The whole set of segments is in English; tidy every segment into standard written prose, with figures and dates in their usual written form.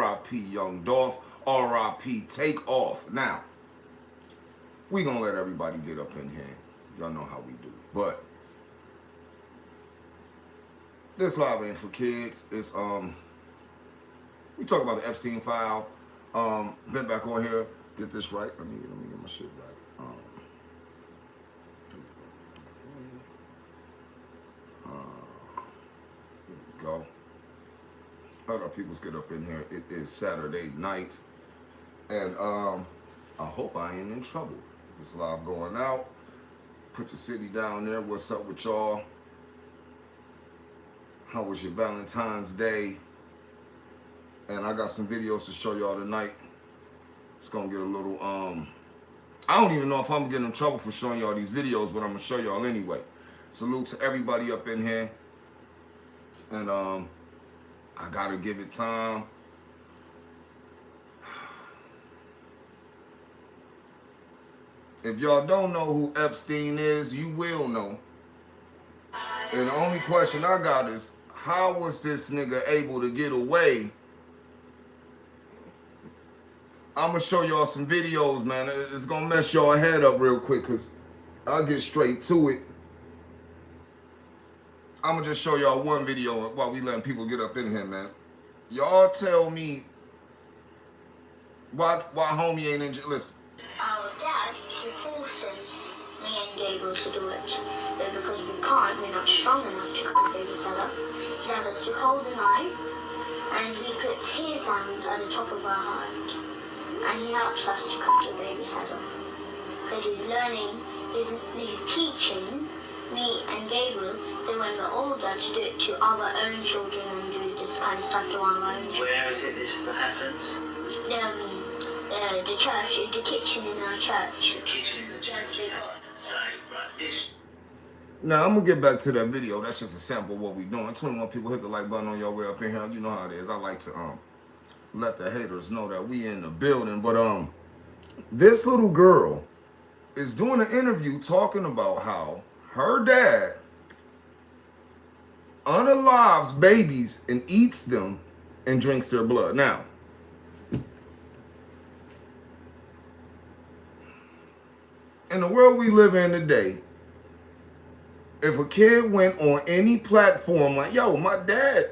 R.I.P. Young Dolph, R.I.P. Take Off. Now, we gonna let everybody get up in here. Y'all know how we do. But this live ain't for kids. It's we talk about the Epstein file. Been back on here. Get this right. Let me get my shit right. Here we go. Let our peoples get up in here. It is Saturday night, and I hope I ain't in trouble. This live going out. Put the city down there. What's up with y'all? How was your Valentine's Day? And I got some videos to show y'all tonight. It's gonna get a little I don't even know if I'm getting in trouble for showing y'all these videos, but I'm gonna show y'all anyway. Salute to everybody up in here. And I gotta give it time. If y'all don't know who Epstein is, you will know. And the only question I got is, how was this nigga able to get away? I'm gonna show y'all some videos, man. It's gonna mess y'all head up real quick, cause I'll get straight to it. I'm gonna just show y'all one video while we letting people get up in here, man. Y'all tell me why homie ain't in jail. Listen. Our dad, he forces me and Gabriel to do it. But because we can't, we're not strong enough to cut the babysitter. He has us to hold the knife, and he puts his hand at the top of our hand. And he helps us to cut the baby's head off. Because he's learning, he's teaching me and Gabriel, so when we're older, to do it to our own children and do this kind of stuff to our own children. Where is it this that happens? The church, the kitchen in our church. The kitchen in the church. Now, I'm going to get back to that video. That's just a sample of what we're doing. 21 people hit the like button on your way up in here. You know how it is. I like to let the haters know that we in the building. But this little girl is doing an interview talking about how her dad unalives babies and eats them and drinks their blood. Now, in the world we live in today, if a kid went on any platform like, yo, my dad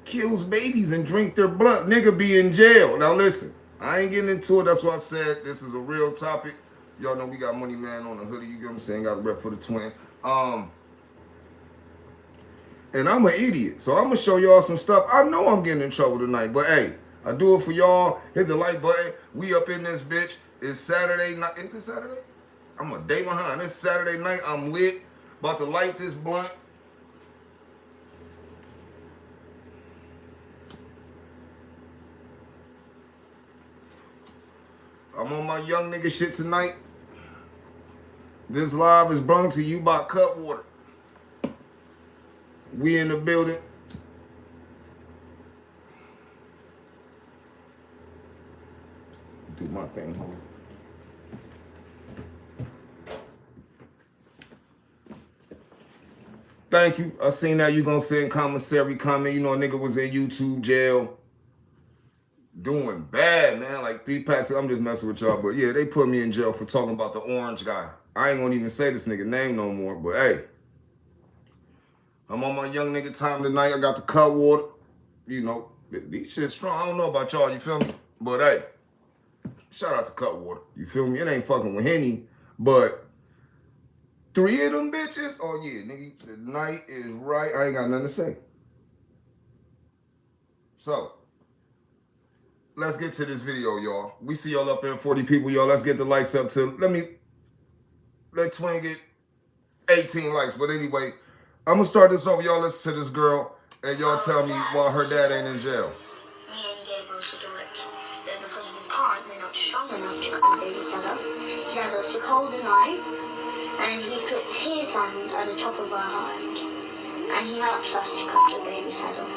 kills babies and drink their blood, nigga be in jail. Now listen, I ain't getting into it. That's why I said this is a real topic. Y'all know we got Money Man on the hoodie. You get what I'm saying? Got a rep for the twin. And I'm an idiot, so I'm gonna show y'all some stuff. I know I'm getting in trouble tonight, but hey, I do it for y'all. Hit the like button. We up in this bitch. It's Saturday night. Is it Saturday? I'm a day behind. It's Saturday night. I'm lit. About to light this blunt. I'm on my young nigga shit tonight. This live is brought to you by Cutwater. We in the building. Do my thing, homie. Thank you. I seen that you gonna send commissary comment. You know a nigga was in YouTube jail. Doing bad, man. Like 3 packs. I'm just messing with y'all. But yeah, they put me in jail for talking about the orange guy. I ain't gonna even say this nigga name no more. But hey, I'm on my young nigga time tonight. I got the Cutwater. You know, these shit strong. I don't know about y'all, you feel me? But hey, shout out to Cutwater. You feel me? It ain't fucking with Henny, but 3 of them bitches? Oh yeah, nigga, the night is right. I ain't got nothing to say. So, let's get to this video, y'all. We see y'all up there, 40 people, y'all. Let's get the likes up to, let Twin get 18 likes. But anyway, I'm gonna start this over. Y'all listen to this girl, and y'all tell me why her dad ain't in jail. Me and Gabriel to do it. But because we can't, we're not strong enough to cut the babysitter. He has us to hold the knife, and he puts his hand at the top of our hand. And he helps us to cut the baby's head off.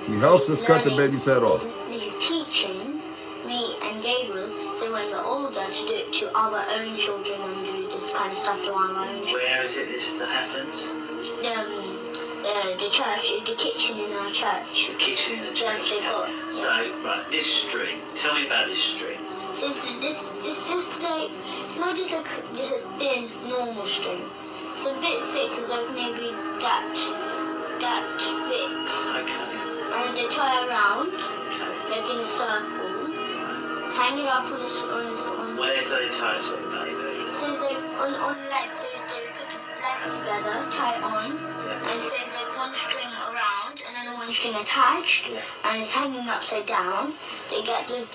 He helps us cut the baby's head off. He's teaching me and Gabriel, so when we're older, to do it to our own children and do this kind of stuff to our own children. Where is it this that happens? The church, the kitchen in our church. The kitchen in the church. Yes, they got. So, This string. Tell me about this string. It's just like, it's not just a thin, normal string. It's a bit thick, it's like maybe that thick. Okay. And they tie around, Okay. like in a circle, hang it up on Where do they tie it on, baby? so it's like on legs, so they put the legs together, tie it on, and so it's like one string around, and then one string attached, and it's hanging upside down. They get the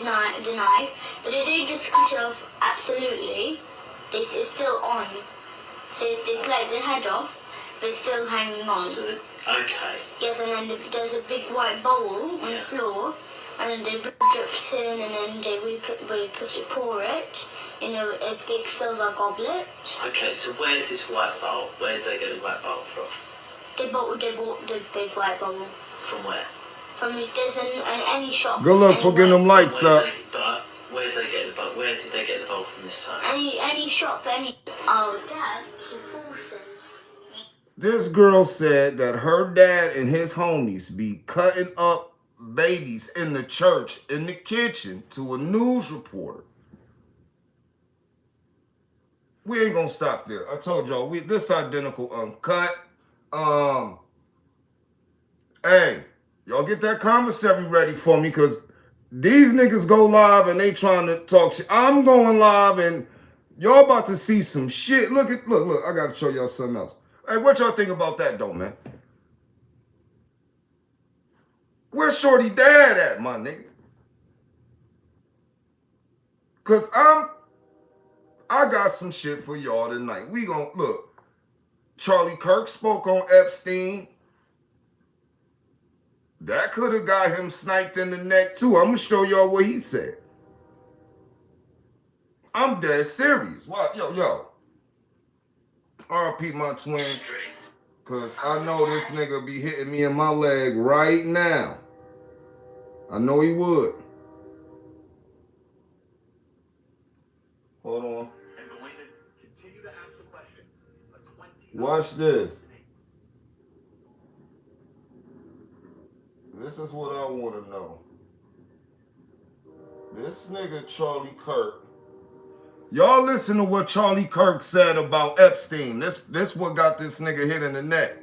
knife, but they don't just cut it off absolutely. It's still on. So they slide the head off, but it's still hanging on. So, okay. Yes, and then there's a big white bowl on the floor, and then the blood drips in, and then we pour it in a big silver goblet. Okay, so where's this white bowl? Where did they get the white bowl from? They bought the big white bowl. From where? From there's any shop. Good luck for getting them lights up. Where did they get the bowl? Where did they get the bowl from this time? Any shop, any. Oh, Dad, he forces me. This girl said that her dad and his homies be cutting up babies in the church, in the kitchen, to a news reporter. We ain't gonna stop there. I told y'all, this identical uncut. Hey, y'all get that commissary ready for me, because these niggas go live and they trying to talk shit. I'm going live and y'all about to see some shit. Look, I gotta show y'all something else. Hey, what y'all think about that though, man? Where's Shorty dad at, my nigga? Cause I got some shit for y'all tonight. We gon' look. Charlie Kirk spoke on Epstein. That could have got him sniped in the neck too. I'm gonna show y'all what he said. I'm dead serious. What? Yo. RP my twin. Cause I know this nigga be hitting me in my leg right now. I know he would. Hold on. I'm going to continue to ask the question. Watch this. This is what I want to know. This nigga Charlie Kirk. Y'all listen to what Charlie Kirk said about Epstein. This what got this nigga hit in the neck.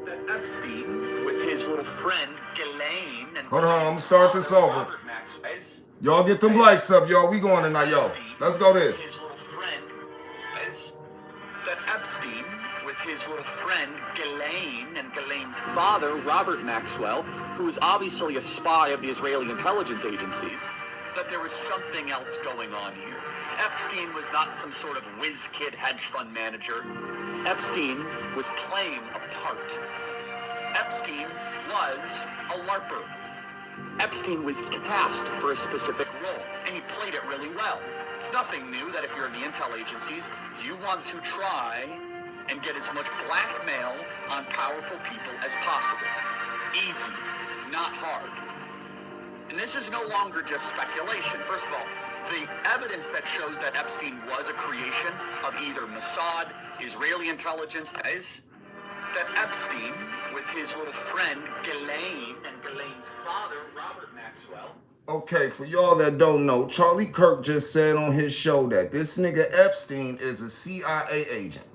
That Epstein, with his little friend Ghislaine and Hold on, I'm gonna start this over. Robert Maxwell. Y'all get them likes up, y'all. We going tonight, yo. Let's go this. His little friend, that Epstein, with his little friend Ghislaine and Ghislaine's father, Robert Maxwell, who is obviously a spy of the Israeli intelligence agencies, that there was something else going on here. Epstein was not some sort of whiz-kid hedge fund manager. Epstein was playing a part. Epstein was a LARPer. Epstein was cast for a specific role, and he played it really well. It's nothing new that if you're in the intel agencies, you want to try and get as much blackmail on powerful people as possible. Easy, not hard. And this is no longer just speculation. First of all, the evidence that shows that Epstein was a creation of either Mossad, Israeli intelligence, is that Epstein, with his little friend Ghislaine and Ghislaine's father, Robert Maxwell. Okay, for y'all that don't know, Charlie Kirk just said on his show that this nigga Epstein is a CIA agent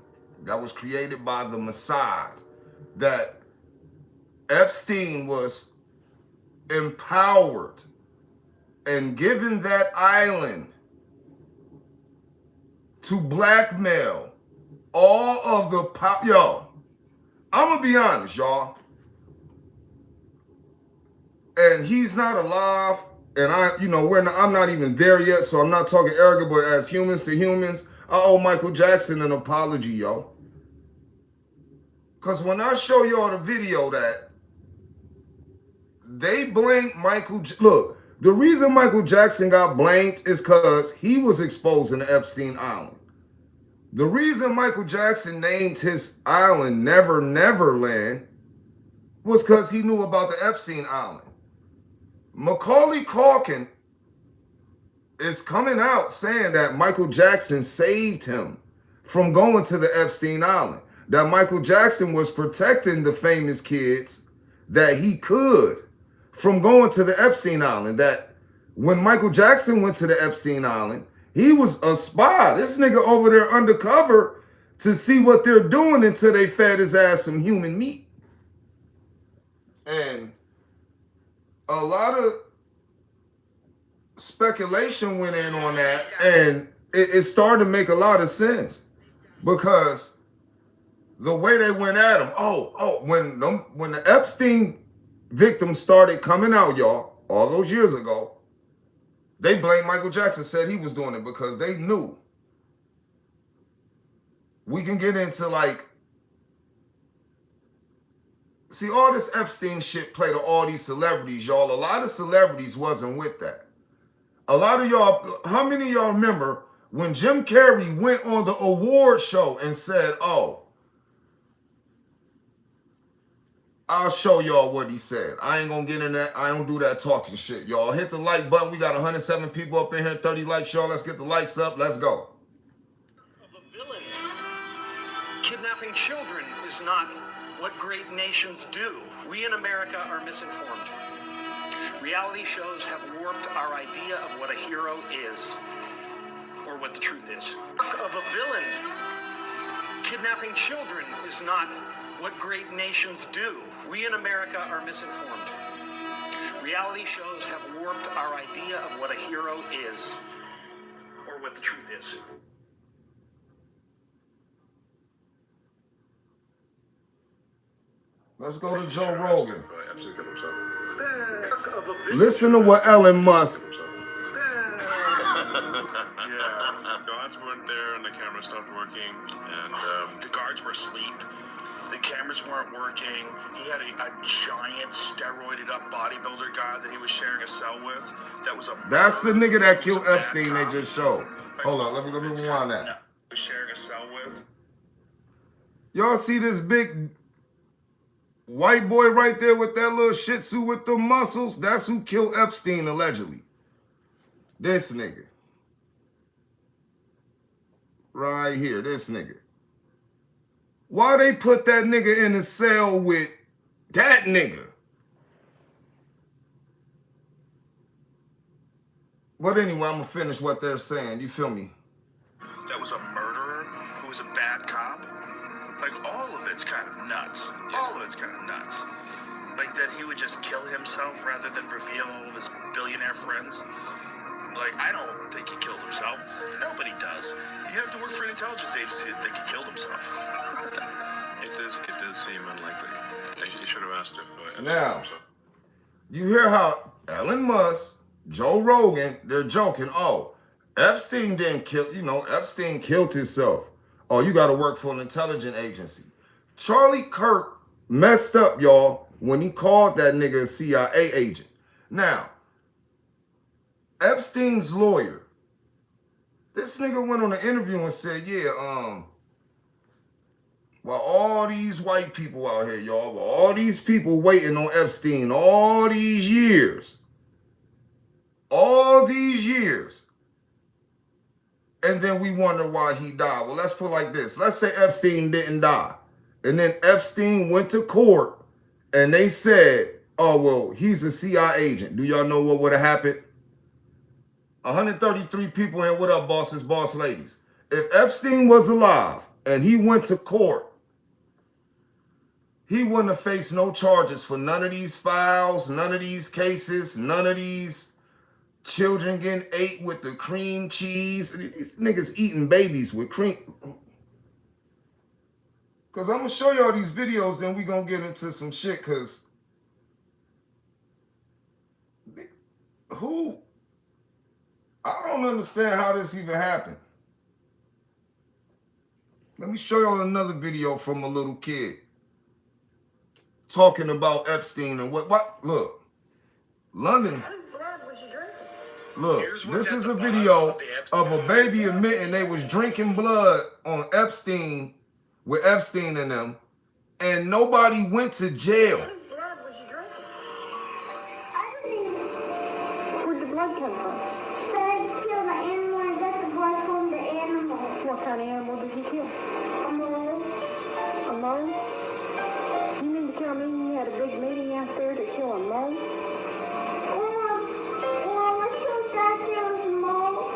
that was created by the Mossad. That Epstein was empowered and given that island to blackmail all of the yo, I'm gonna be honest, y'all. And he's not alive, and I'm not even there yet, so I'm not talking arrogant, but as humans to humans, I owe Michael Jackson an apology, yo. Because when I show y'all the video that they blamed look, the reason Michael Jackson got blamed is because he was exposing the Epstein Island. The reason Michael Jackson named his island Never Never Land was because he knew about the Epstein Island. Macaulay Culkin is coming out saying that Michael Jackson saved him from going to the Epstein Island. That Michael Jackson was protecting the famous kids that he could from going to the Epstein Island. That when Michael Jackson went to the Epstein Island, he was a spy. This nigga over there undercover to see what they're doing until they fed his ass some human meat. And a lot of speculation went in on that, and it started to make a lot of sense because the way they went at him. When the Epstein victims started coming out, y'all, all those years ago, they blamed Michael Jackson, said he was doing it because they knew. We can get into like, see, all this Epstein shit played to all these celebrities, y'all. A lot of celebrities wasn't with that. A lot of y'all, how many of y'all remember when Jim Carrey went on the award show and said, oh, I'll show y'all what he said. I ain't gonna get in that. I don't do that talking shit, y'all. Hit the like button. We got 107 people up in here, 30 likes, y'all. Let's get the likes up. Let's go. Of a villain. Kidnapping children is not what great nations do. We in America are misinformed. Reality shows have warped our idea of what a hero is, or what the truth is. Of a villain. Kidnapping children is not what great nations do. We in America are misinformed. Reality shows have warped our idea of what a hero is, or what the truth is. Let's go to Joe Rogan. Listen to what Elon Musk. Yeah, guards weren't there and the camera stopped working, and the guards were asleep. The cameras weren't working. He had a giant steroided up bodybuilder guy that he was sharing a cell with. That was a That's the nigga that killed Epstein they just showed. Hold on, let me rewind that. Was sharing a cell with. Y'all see this big white boy right there with that little shih tzu with the muscles? That's who killed Epstein allegedly. This nigga. Right here, this nigga. Why they put that nigga in a cell with that nigga? But anyway, I'm gonna finish what they're saying. You feel me? That was a murderer who was a bad cop. Like, all of it's kind of nuts. All of it's kind of nuts. Like, that he would just kill himself rather than reveal all of his billionaire friends. Like, I don't think he killed himself. Nobody does. You have to work for an intelligence agency to think he killed himself. It does seem unlikely. You should have asked if now, you hear how Elon Musk, Joe Rogan, they're joking. Oh, Epstein didn't kill, Epstein killed himself. Oh, you got to work for an intelligence agency. Charlie Kirk messed up, y'all, when he called that nigga a CIA agent. Now, Epstein's lawyer, this nigga went on an interview and said, while all these white people out here, y'all, while all these people waiting on Epstein all these years, and then we wonder why he died. Well, let's put it like this. Let's say Epstein didn't die. And then Epstein went to court and they said, oh, well, he's a CIA agent. Do y'all know what would have happened? 133 people in. What up, bosses, boss ladies? If Epstein was alive and he went to court, he wouldn't have faced no charges for none of these files, none of these cases, none of these children getting ate with the cream cheese. These niggas eating babies with cream. Because I'm going to show y'all these videos, then we going to get into some shit, because who? I don't understand how this even happened. Let me show y'all another video from a little kid talking about Epstein and what? Look, London. Look, this is a video of a baby admitting they was drinking blood on Epstein with Epstein in them, and nobody went to jail. What blood was you drinking? Where'd the blood come from? Dad killed an animal and got the blood from the animal. What kind of animal did he kill? A mole. A mole? You mean to tell me you had a big meeting out there to kill a mole? Let's kill statues, mole.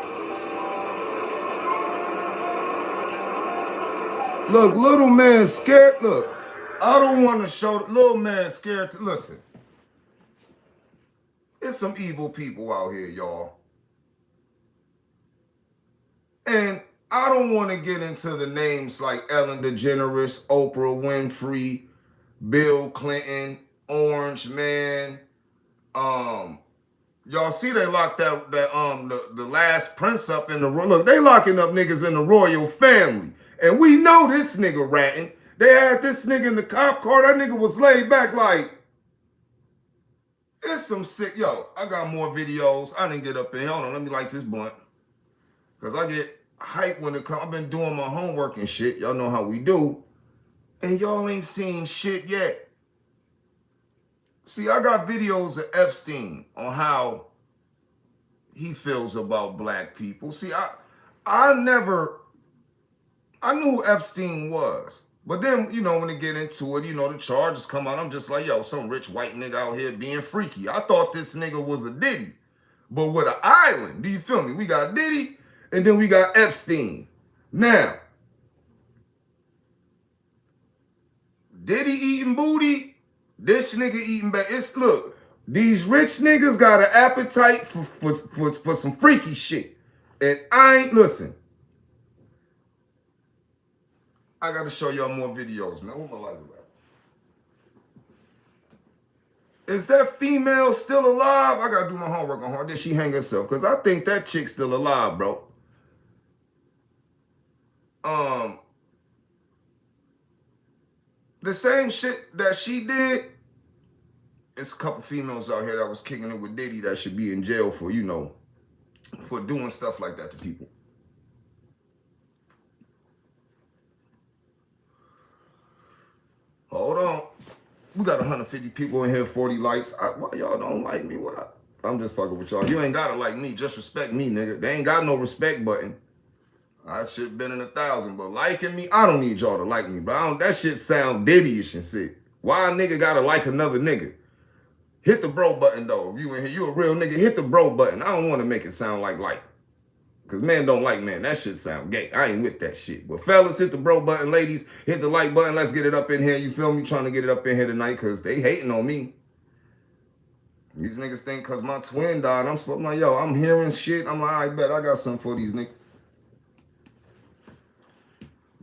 Look, little man scared. Look, I don't want to show the little man scared to listen. There's some evil people out here, y'all. And I don't want to get into the names like Ellen DeGeneres, Oprah Winfrey, Bill Clinton, Orange Man. Y'all see they locked the last prince up in the room. Look, they locking up niggas in the royal family. And we know this nigga ratting. They had this nigga in the cop car. That nigga was laid back like, it's some sick. Yo, I got more videos. I didn't get up in. Hold on, let me light this blunt. Because I get hype when it comes. I've been doing my homework and shit. Y'all know how we do. And y'all ain't seen shit yet. See, I got videos of Epstein on how he feels about black people. See, I knew who Epstein was. But then, you know, when they get into it, you know, the charges come out. I'm just like, yo, some rich white nigga out here being freaky. I thought this nigga was a Diddy, but with an island. Do you feel me? We got Diddy, and then we got Epstein. Now, Diddy eating booty, this nigga eating back. Look, these rich niggas got an appetite for some freaky shit. And I ain't, listen. I got to show y'all more videos, man. Where my lighter at? Is that female still alive? I got to do my homework on her. Did she hang herself? Because I think that chick's still alive, bro. The same shit that she did, it's a couple females out here that was kicking it with Diddy that should be in jail for, you know, for doing stuff like that to people. Hold on. We got 150 people in here, 40 likes. Why y'all don't like me? I'm just fucking with y'all. You ain't gotta like me. Just respect me, nigga. They ain't got no respect button. I should been in 1,000, but liking me, I don't need y'all to like me. But that shit sound Diddy-ish and shit. Why a nigga gotta like another nigga? Hit the bro button, though. If you in here, you a real nigga, hit the bro button. I don't want to make it sound like. Because men don't like men. That shit sound gay. I ain't with that shit. But fellas, hit the bro button. Ladies, hit the like button. Let's get it up in here. You feel me? Trying to get it up in here tonight because they hating on me. These niggas think because my twin died, I'm supposed to like, yo, I'm hearing shit. I'm like, I bet I got something for these niggas.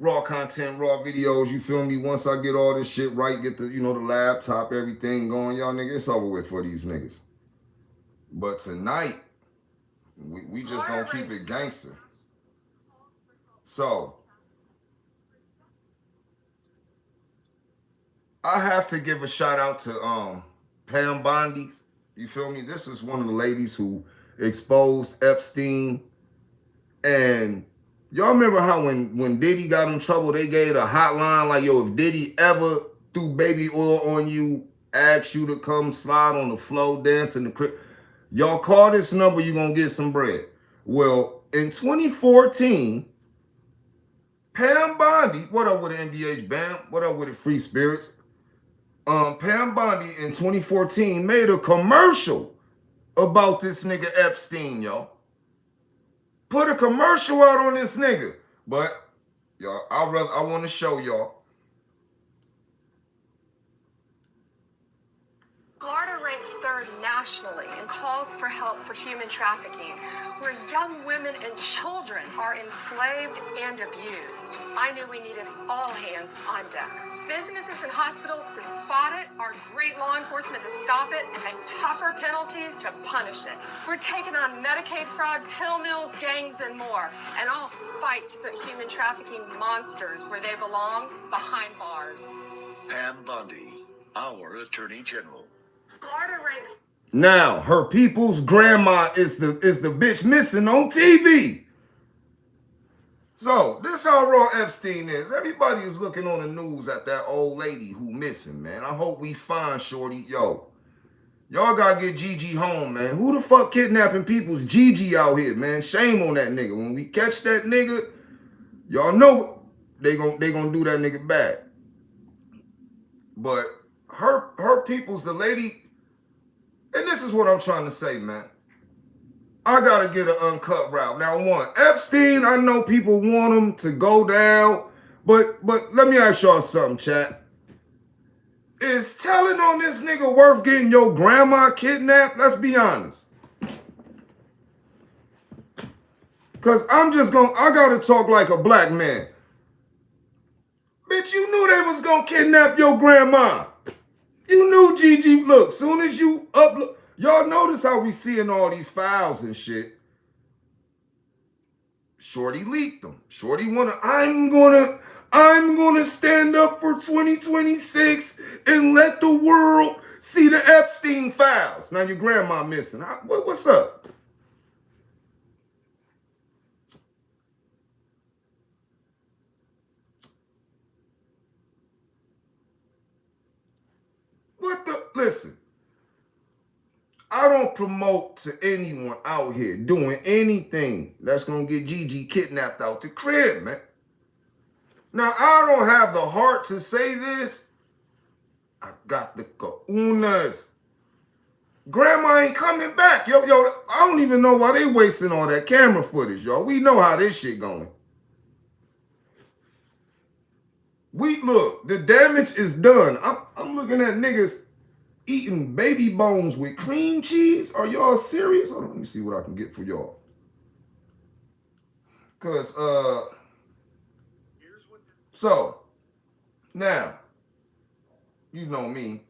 Raw content, raw videos, you feel me? Once I get all this shit right, get the, you know, the laptop, everything going, y'all niggas, it's over with for these niggas. But tonight, we just gonna keep it gangster. So, I have to give a shout out to Pam Bondi. You feel me? This is one of the ladies who exposed Epstein. And y'all remember how when Diddy got in trouble, they gave a hotline like, yo, if Diddy ever threw baby oil on you, asked you to come slide on the floor, dance in the crib, y'all call this number, you gonna get some bread. Well, in 2014, Pam Bondi, what up with the NBH Bam? What up with the Free Spirits? Pam Bondi in 2014 made a commercial about this nigga Epstein, y'all. Put a commercial out on this nigga. But, y'all, I want to show y'all. Florida ranks third nationally in calls for help for human trafficking, where young women and children are enslaved and abused. I knew we needed all hands on deck. Businesses and hospitals to spot it, our great law enforcement to stop it, and tougher penalties to punish it. We're taking on Medicaid fraud, pill mills, gangs, and more. And I'll fight to put human trafficking monsters where they belong, behind bars. Pam Bondi, our Attorney General. Florida ranks. Now, her people's grandma is the bitch missing on TV. So, this how raw Epstein is. Everybody is looking on the news at that old lady who missing, man. I hope we find Shorty. Yo, y'all gotta get Gigi home, man. Who the fuck kidnapping people's Gigi out here, man? Shame on that nigga. When we catch that nigga, y'all know they gon' do that nigga bad. But her people's the lady, and this is what I'm trying to say, man. I gotta get an uncut route. Now, one, Epstein, I know people want him to go down, but let me ask y'all something, chat. Is telling on this nigga worth getting your grandma kidnapped? Let's be honest. Cause I gotta talk like a black man. Bitch, you knew they was gonna kidnap your grandma. You knew Gigi, look, soon as you upload, y'all notice how we seeing all these files and shit. Shorty leaked them. Shorty I'm gonna stand up for 2026 and let the world see the Epstein files. Now your grandma missing. What's up? Listen, I don't promote to anyone out here doing anything that's gonna get Gigi kidnapped out the crib, man. Now, I don't have the heart to say this. I got the kahunas. Grandma ain't coming back. Yo, I don't even know why they wasting all that camera footage, y'all. We know how this shit going. Look, the damage is done. I'm looking at niggas eating baby bones with cream cheese. Are y'all serious? Hold on, let me see what I can get for y'all. Cause so now, you know me.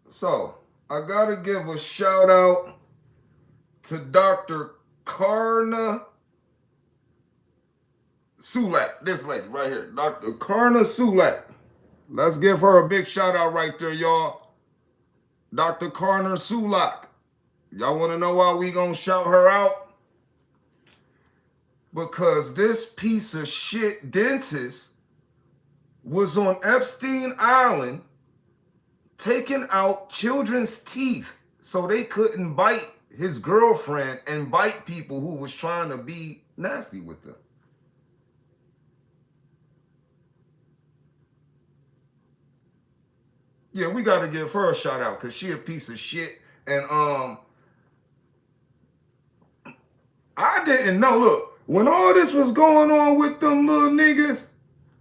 So I gotta give a shout out to Dr. Karna Sulak, this lady right here, Dr. Karna Sulak. Let's give her a big shout out right there, y'all. Dr. Karna Sulak. Y'all want to know why we gonna shout her out? Because this piece of shit dentist was on Epstein Island taking out children's teeth so they couldn't bite his girlfriend and bite people who was trying to be nasty with them. Yeah, we got to give her a shout out because she a piece of shit. And I didn't know. Look, when all this was going on with them little niggas,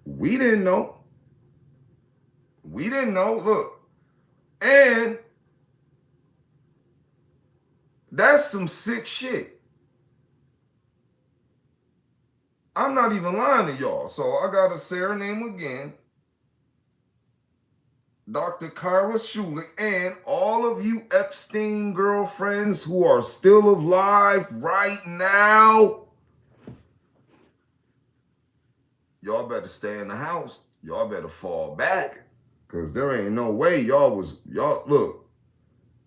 we didn't know. We didn't know. Look, and that's some sick shit. I'm not even lying to y'all. So I got to say her name again. Dr. Kyra Schulich, and all of you Epstein girlfriends who are still alive right now, y'all better stay in the house. Y'all better fall back, because there ain't no way y'all look.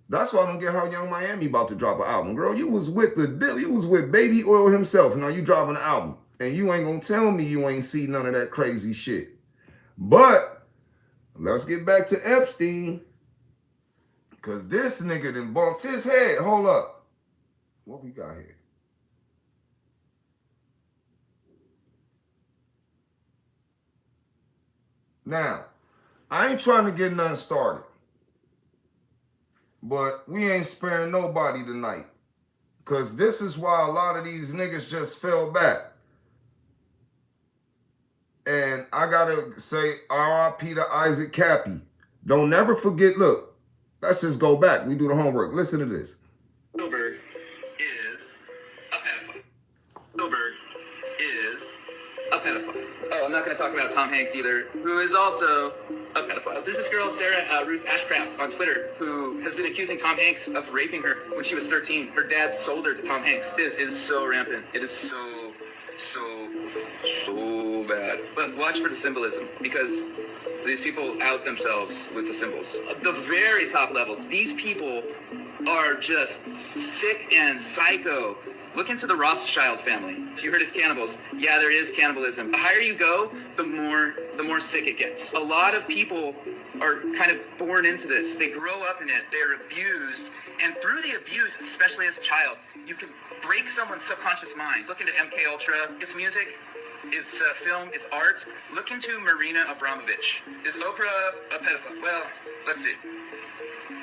That's why I don't get how Young Miami about to drop an album. Girl, you was with Baby Oil himself. Now you dropping an album, and you ain't gonna tell me you ain't see none of that crazy shit. But let's get back to Epstein, because this nigga done bumped his head. Hold up. What we got here? Now, I ain't trying to get nothing started, but we ain't sparing nobody tonight, because this is why a lot of these niggas just fell back. And I gotta say R.I.P. to Isaac Cappy. Don't never forget, look, let's just go back. We do the homework. Listen to this. Spielberg is a pedophile. Spielberg is a pedophile. Oh, I'm not going to talk about Tom Hanks either, who is also a pedophile. There's this girl, Sarah Ruth Ashcraft, on Twitter, who has been accusing Tom Hanks of raping her when she was 13. Her dad sold her to Tom Hanks. This is so rampant. It is so bad. But watch for the symbolism, because these people out themselves with the symbols. At the very top levels, these people are just sick and psycho. Look into the Rothschild family. You heard it's cannibals. Yeah, there is cannibalism. The higher you go, the more sick it gets. A lot of people are kind of born into this. They grow up in it. They're abused. And through the abuse, especially as a child, you can break someone's subconscious mind. Look into MK Ultra. It's music. It's film, it's art. Look into Marina Abramovich. Is Oprah a pedophile? Well, let's see.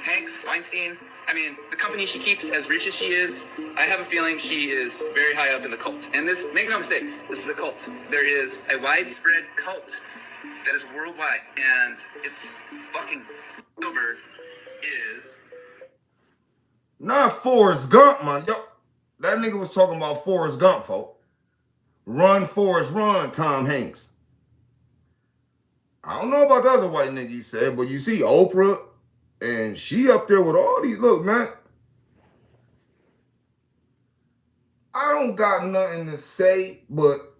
Hanks, Weinstein. I mean, the company she keeps, as rich as she is, I have a feeling she is very high up in the cult. And this, make no mistake, this is a cult. There is a widespread cult that is worldwide, and it's fucking Spielberg is... Not Forrest Gump, man. Yo, that nigga was talking about Forrest Gump, folks. Run, Forrest, run, Tom Hanks. I don't know about the other white nigga he said, but you see Oprah, and she up there with all these. Look, man. I don't got nothing to say, but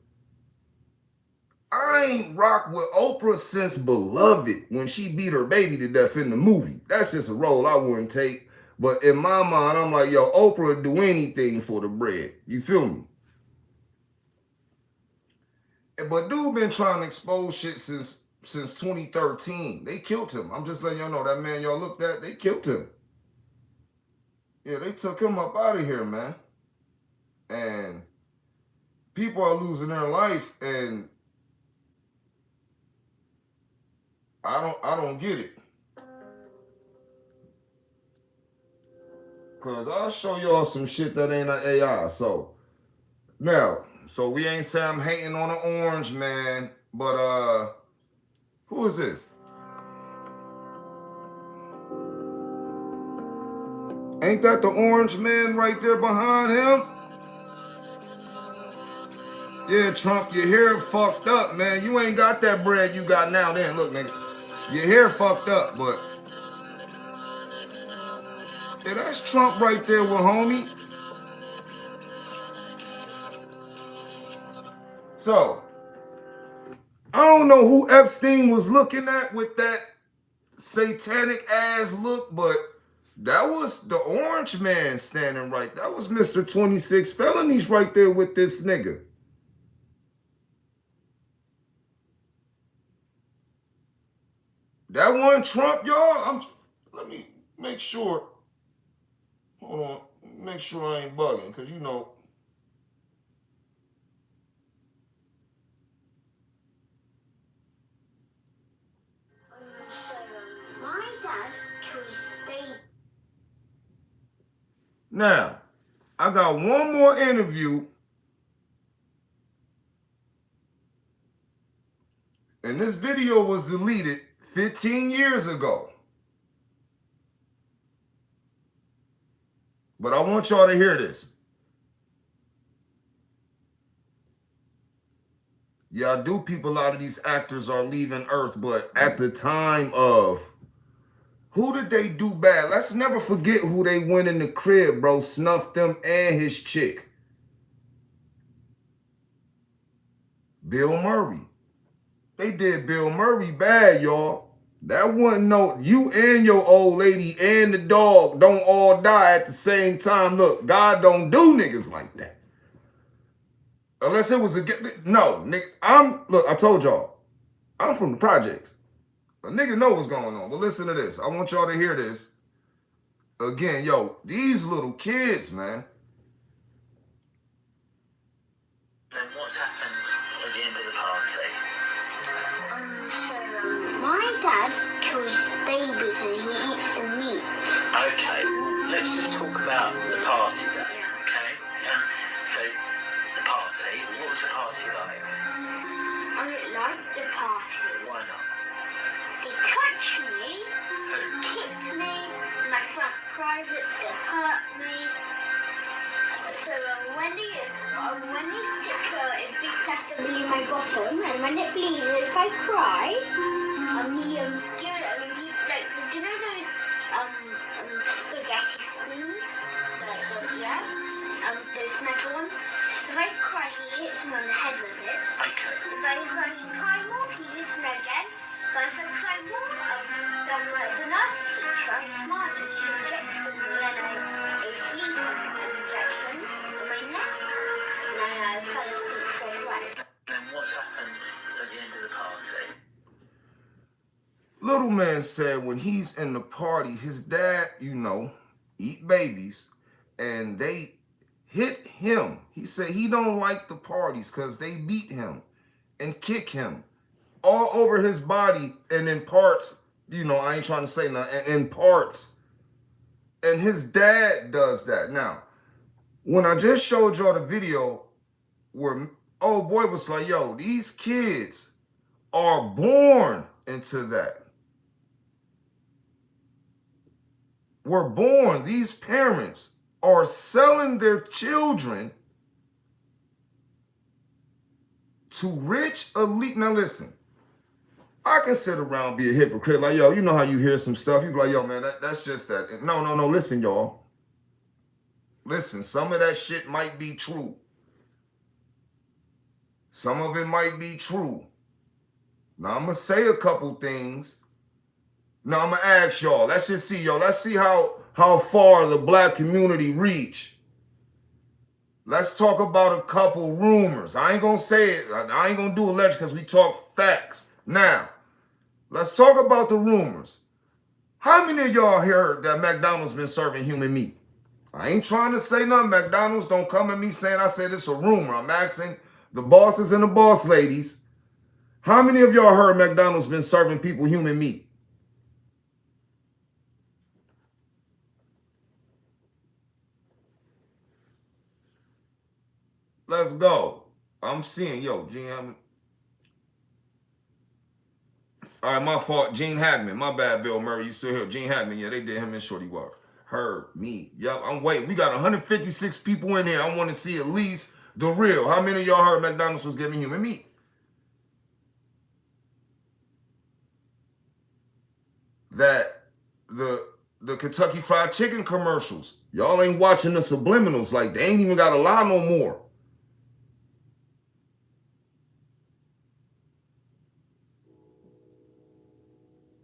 I ain't rocked with Oprah since Beloved, when she beat her baby to death in the movie. That's just a role I wouldn't take. But in my mind, I'm like, yo, Oprah would do anything for the bread. You feel me? But dude been trying to expose shit since 2013. They killed him. I'm just letting y'all know, that man y'all looked at, they killed him. Yeah, they took him up out of here, man. And people are losing their life, and I don't get it. Cause I'll show y'all some shit that ain't an AI. So now, so we ain't say I'm hating on the orange man, but who is this? Ain't that the orange man right there behind him? Yeah, Trump, your hair fucked up, man. You ain't got that bread you got now then. Look, nigga, your hair fucked up, but yeah, that's Trump right there with homie. So, I don't know who Epstein was looking at with that satanic ass look, but that was the orange man standing right. That was Mr. 26 felonies right there with this nigga. That one Trump, y'all. Let me make sure. Hold on. Make sure I ain't bugging, because you know. So, my dad kills baby. Now, I got one more interview. And this video was deleted 15 years ago. But I want y'all to hear this. Yeah, I do people, a lot of these actors are leaving Earth, but at the time of, who did they do bad? Let's never forget who they went in the crib, bro. Snuffed them and his chick. Bill Murray. They did Bill Murray bad, y'all. That wasn't no, you and your old lady and the dog don't all die at the same time. Look, God don't do niggas like that. Unless it was a, no, nigga, look, I told y'all, I'm from the projects. A nigga know what's going on. But listen to this. I want y'all to hear this. Again, yo, these little kids, man. And what's happened at the end of the party? So, my dad kills babies and he eats the meat. Okay, let's just talk about the party then, okay? So, the party, what was the party like? I don't like the party. Why not? They touch me, Who? kick me, my front privates, they hurt me. So when they stick a big plaster in my bottom, and when it bleeds, if I cry, give it like, do you know those spaghetti spoons? Those metal ones. If I cry, he hits me on the head with it. Okay. But if I cry more, he hits me again. But if I cry more, the nurse teacher, smart, she injects me and I sleep injection in my neck. And I fell asleep straight away. Then what's happened at the end of the party? Little man said when he's in the party, his dad, you know, eat babies, and they hit him. He said he don't like the parties because they beat him. and kick him all over his body and in parts. You know, I ain't trying to say nothing. In parts. And his dad does that. Now, when I just showed y'all the video where old boy was like, yo, these kids are born into that. We're born. These parents are selling their children to rich elite. Now listen, I can sit around and be a hypocrite. Like, yo, you know how you hear some stuff. You be like, yo, man, that's just that. No. Listen, y'all. Listen, some of that shit might be true. Some of it might be true. Now, I'm going to say a couple things. Now, I'm going to ask y'all. Let's just see, y'all. Let's see how far the black community reach. Let's talk about a couple rumors. I ain't going to say it. I ain't going to do alleged because we talk facts. Now, let's talk about the rumors. How many of y'all heard that McDonald's been serving human meat? I ain't trying to say nothing. McDonald's don't come at me saying I said it's a rumor. I'm asking the bosses and the boss ladies. How many of y'all heard McDonald's been serving people human meat? Let's go. I'm seeing, yo, Gene. All right, my fault. Gene Hackman. My bad, Bill Murray. You still here? Gene Hackman. Yeah, they did him and Shorty Walker. Heard me. Yep, I'm waiting. We got 156 people in here. I want to see at least the real. How many of y'all heard McDonald's was giving human meat? That the Kentucky Fried Chicken commercials. Y'all ain't watching the subliminals. Like, they ain't even got to lie no more.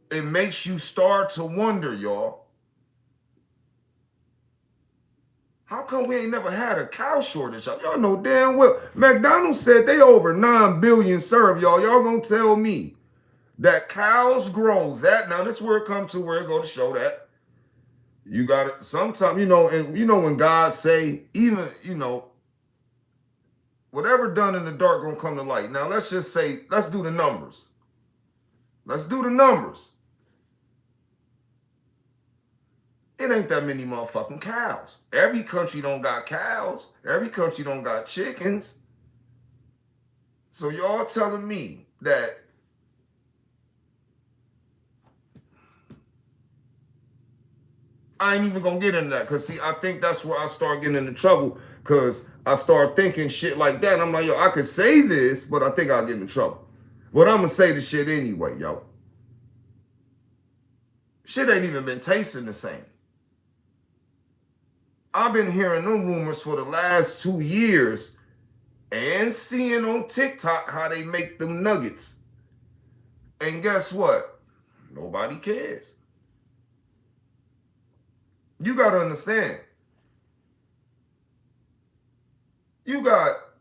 It makes you start to wonder, y'all. How come we ain't never had a cow shortage? Y'all know damn well. McDonald's said they over 9 billion served, y'all. Y'all gonna tell me that cows grow that? Now, this is where it comes to where it go to show that. You got it. Sometimes, you know, and you know when God say, even, you know, whatever done in the dark gonna come to light. Now, let's just say, let's do the numbers. Let's do the numbers. It ain't that many motherfucking cows. Every country don't got cows. Every country don't got chickens. So y'all telling me that I ain't even gonna get into that. Because see, I think that's where I start getting into trouble. Because I start thinking shit like that. And I'm like, yo, I could say this, but I think I'll get in trouble. But I'm gonna say the shit anyway, yo. Shit ain't even been tasting the same. I've been hearing them rumors for the last 2 years and seeing on TikTok how they make them nuggets. And guess what? Nobody cares. You got to understand.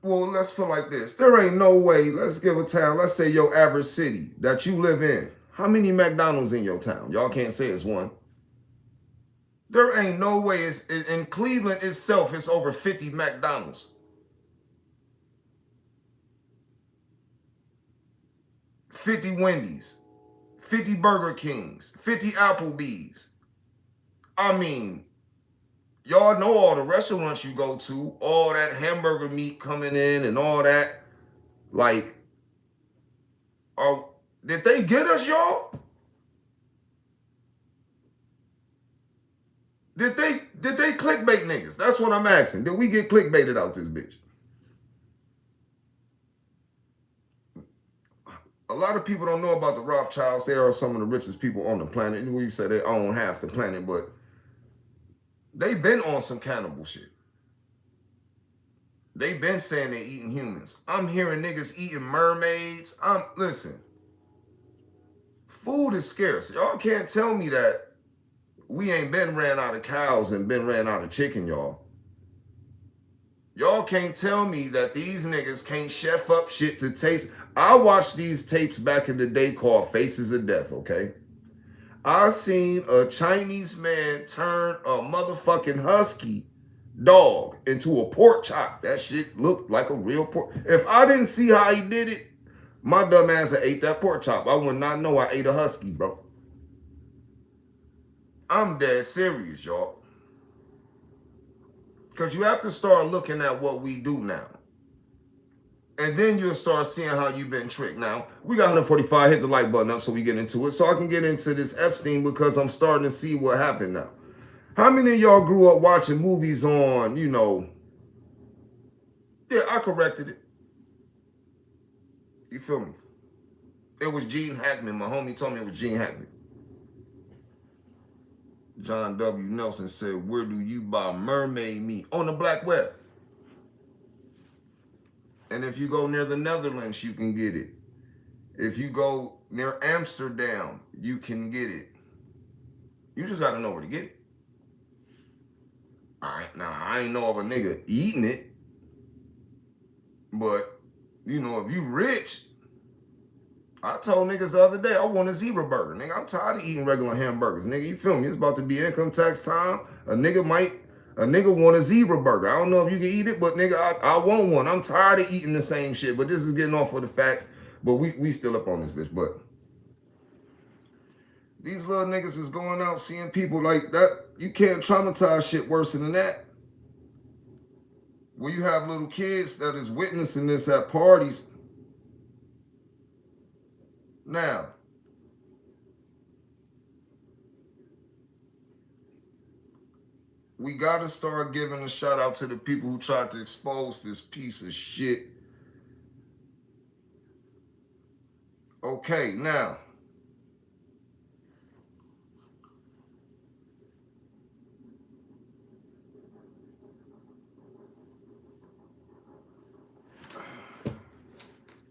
Well, let's put it like this. There ain't no way, let's give a town, let's say your average city that you live in. How many McDonald's in your town? Y'all can't say it's one. There ain't no way. In Cleveland itself, it's over 50 McDonald's. 50 Wendy's, 50 Burger Kings, 50 Applebee's. I mean, y'all know all the restaurants you go to, all that hamburger meat coming in and all that. Like, did they get us, y'all? Did they clickbait niggas? That's what I'm asking. Did we get clickbaited out this bitch? A lot of people don't know about the Rothschilds. They are some of the richest people on the planet. We say they own half the planet, but they've been on some cannibal shit. They've been saying they're eating humans. I'm hearing niggas eating mermaids. Listen, food is scarce. Y'all can't tell me that we ain't been ran out of cows and been ran out of chicken, y'all. Y'all can't tell me that these niggas can't chef up shit to taste. I watched these tapes back in the day called Faces of Death, okay? I seen a Chinese man turn a motherfucking husky dog into a pork chop. That shit looked like a real pork. If I didn't see how he did it, My dumb ass ate that pork chop. I would not know I ate a husky, bro. I'm dead serious, y'all. Because you have to start looking at what we do now. And then you'll start seeing how you've been tricked. Now, we got 145. Hit the like button up so we get into it. So I can get into this Epstein because I'm starting to see what happened now. How many of y'all grew up watching movies on, you know... Yeah, I corrected it. You feel me? It was Gene Hackman. My homie told me it was Gene Hackman. John W. Nelson said, where do you buy mermaid meat? On the black web. And if you go near the Netherlands, you can get it. If you go near Amsterdam, you can get it. You just got to know where to get it. All right, now, I ain't know of a nigga eating it. But, you know, if you rich, I told niggas the other day, I want a zebra burger. Nigga, I'm tired of eating regular hamburgers. Nigga, you feel me? It's about to be income tax time. A nigga want a zebra burger. I don't know if you can eat it, but nigga, I want one. I'm tired of eating the same shit. But this is getting off of the facts. But we still up on this bitch. But these little niggas is going out seeing people like that. You can't traumatize shit worse than that. When you have little kids that is witnessing this at parties. Now, we got to start giving a shout out to the people who tried to expose this piece of shit. Okay, now.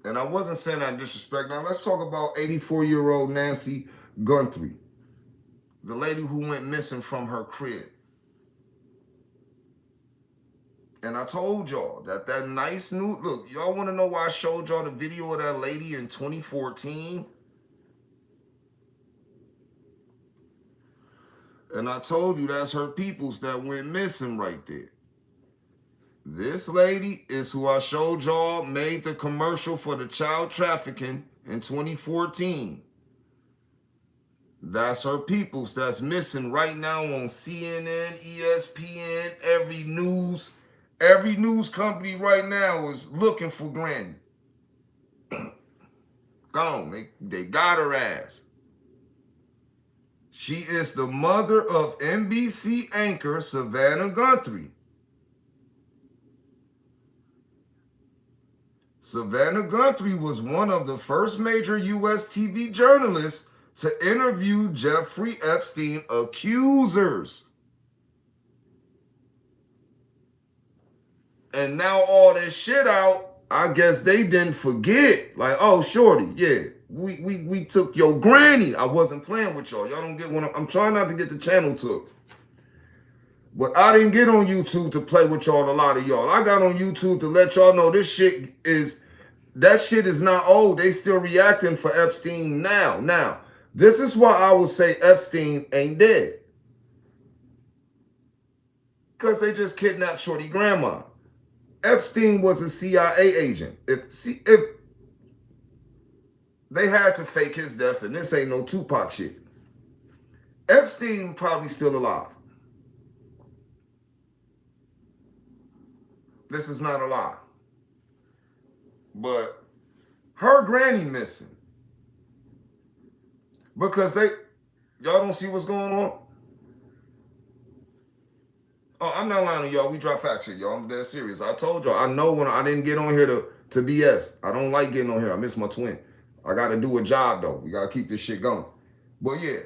And I wasn't saying that in disrespect. Now, let's talk about 84-year-old Nancy Guthrie, the lady who went missing from her crib. And I told y'all that nice new... Look, y'all want to know why I showed y'all the video of that lady in 2014? And I told you that's her peoples that went missing right there. This lady is who I showed y'all made the commercial for the child trafficking in 2014. That's her peoples that's missing right now on CNN, ESPN, every news company right now is looking for Granny. Gone. They got her ass. She is the mother of NBC anchor Savannah Guthrie. Savannah Guthrie was one of the first major U.S. TV journalists to interview Jeffrey Epstein accusers. And now all this shit out, I guess they didn't forget. Like, oh, shorty, yeah, we took your granny. I wasn't playing with y'all. Y'all don't get one. I'm trying not to get the channel took. But I didn't get on YouTube to play with y'all, a lot of y'all. I got on YouTube to let y'all know this shit is, that shit is not old. They still reacting for Epstein now. Now, this is why I would say Epstein ain't dead. Because they just kidnapped shorty grandma. Epstein was a CIA agent. If they had to fake his death, and this ain't no Tupac shit, Epstein probably still alive. This is not a lie. But her granny missing. Because y'all don't see what's going on? Oh, I'm not lying to y'all. We drop facts here, y'all. I'm dead serious. I told y'all. I know when I didn't get on here to BS. I don't like getting on here. I miss my twin. I got to do a job, though. We got to keep this shit going. But, yeah.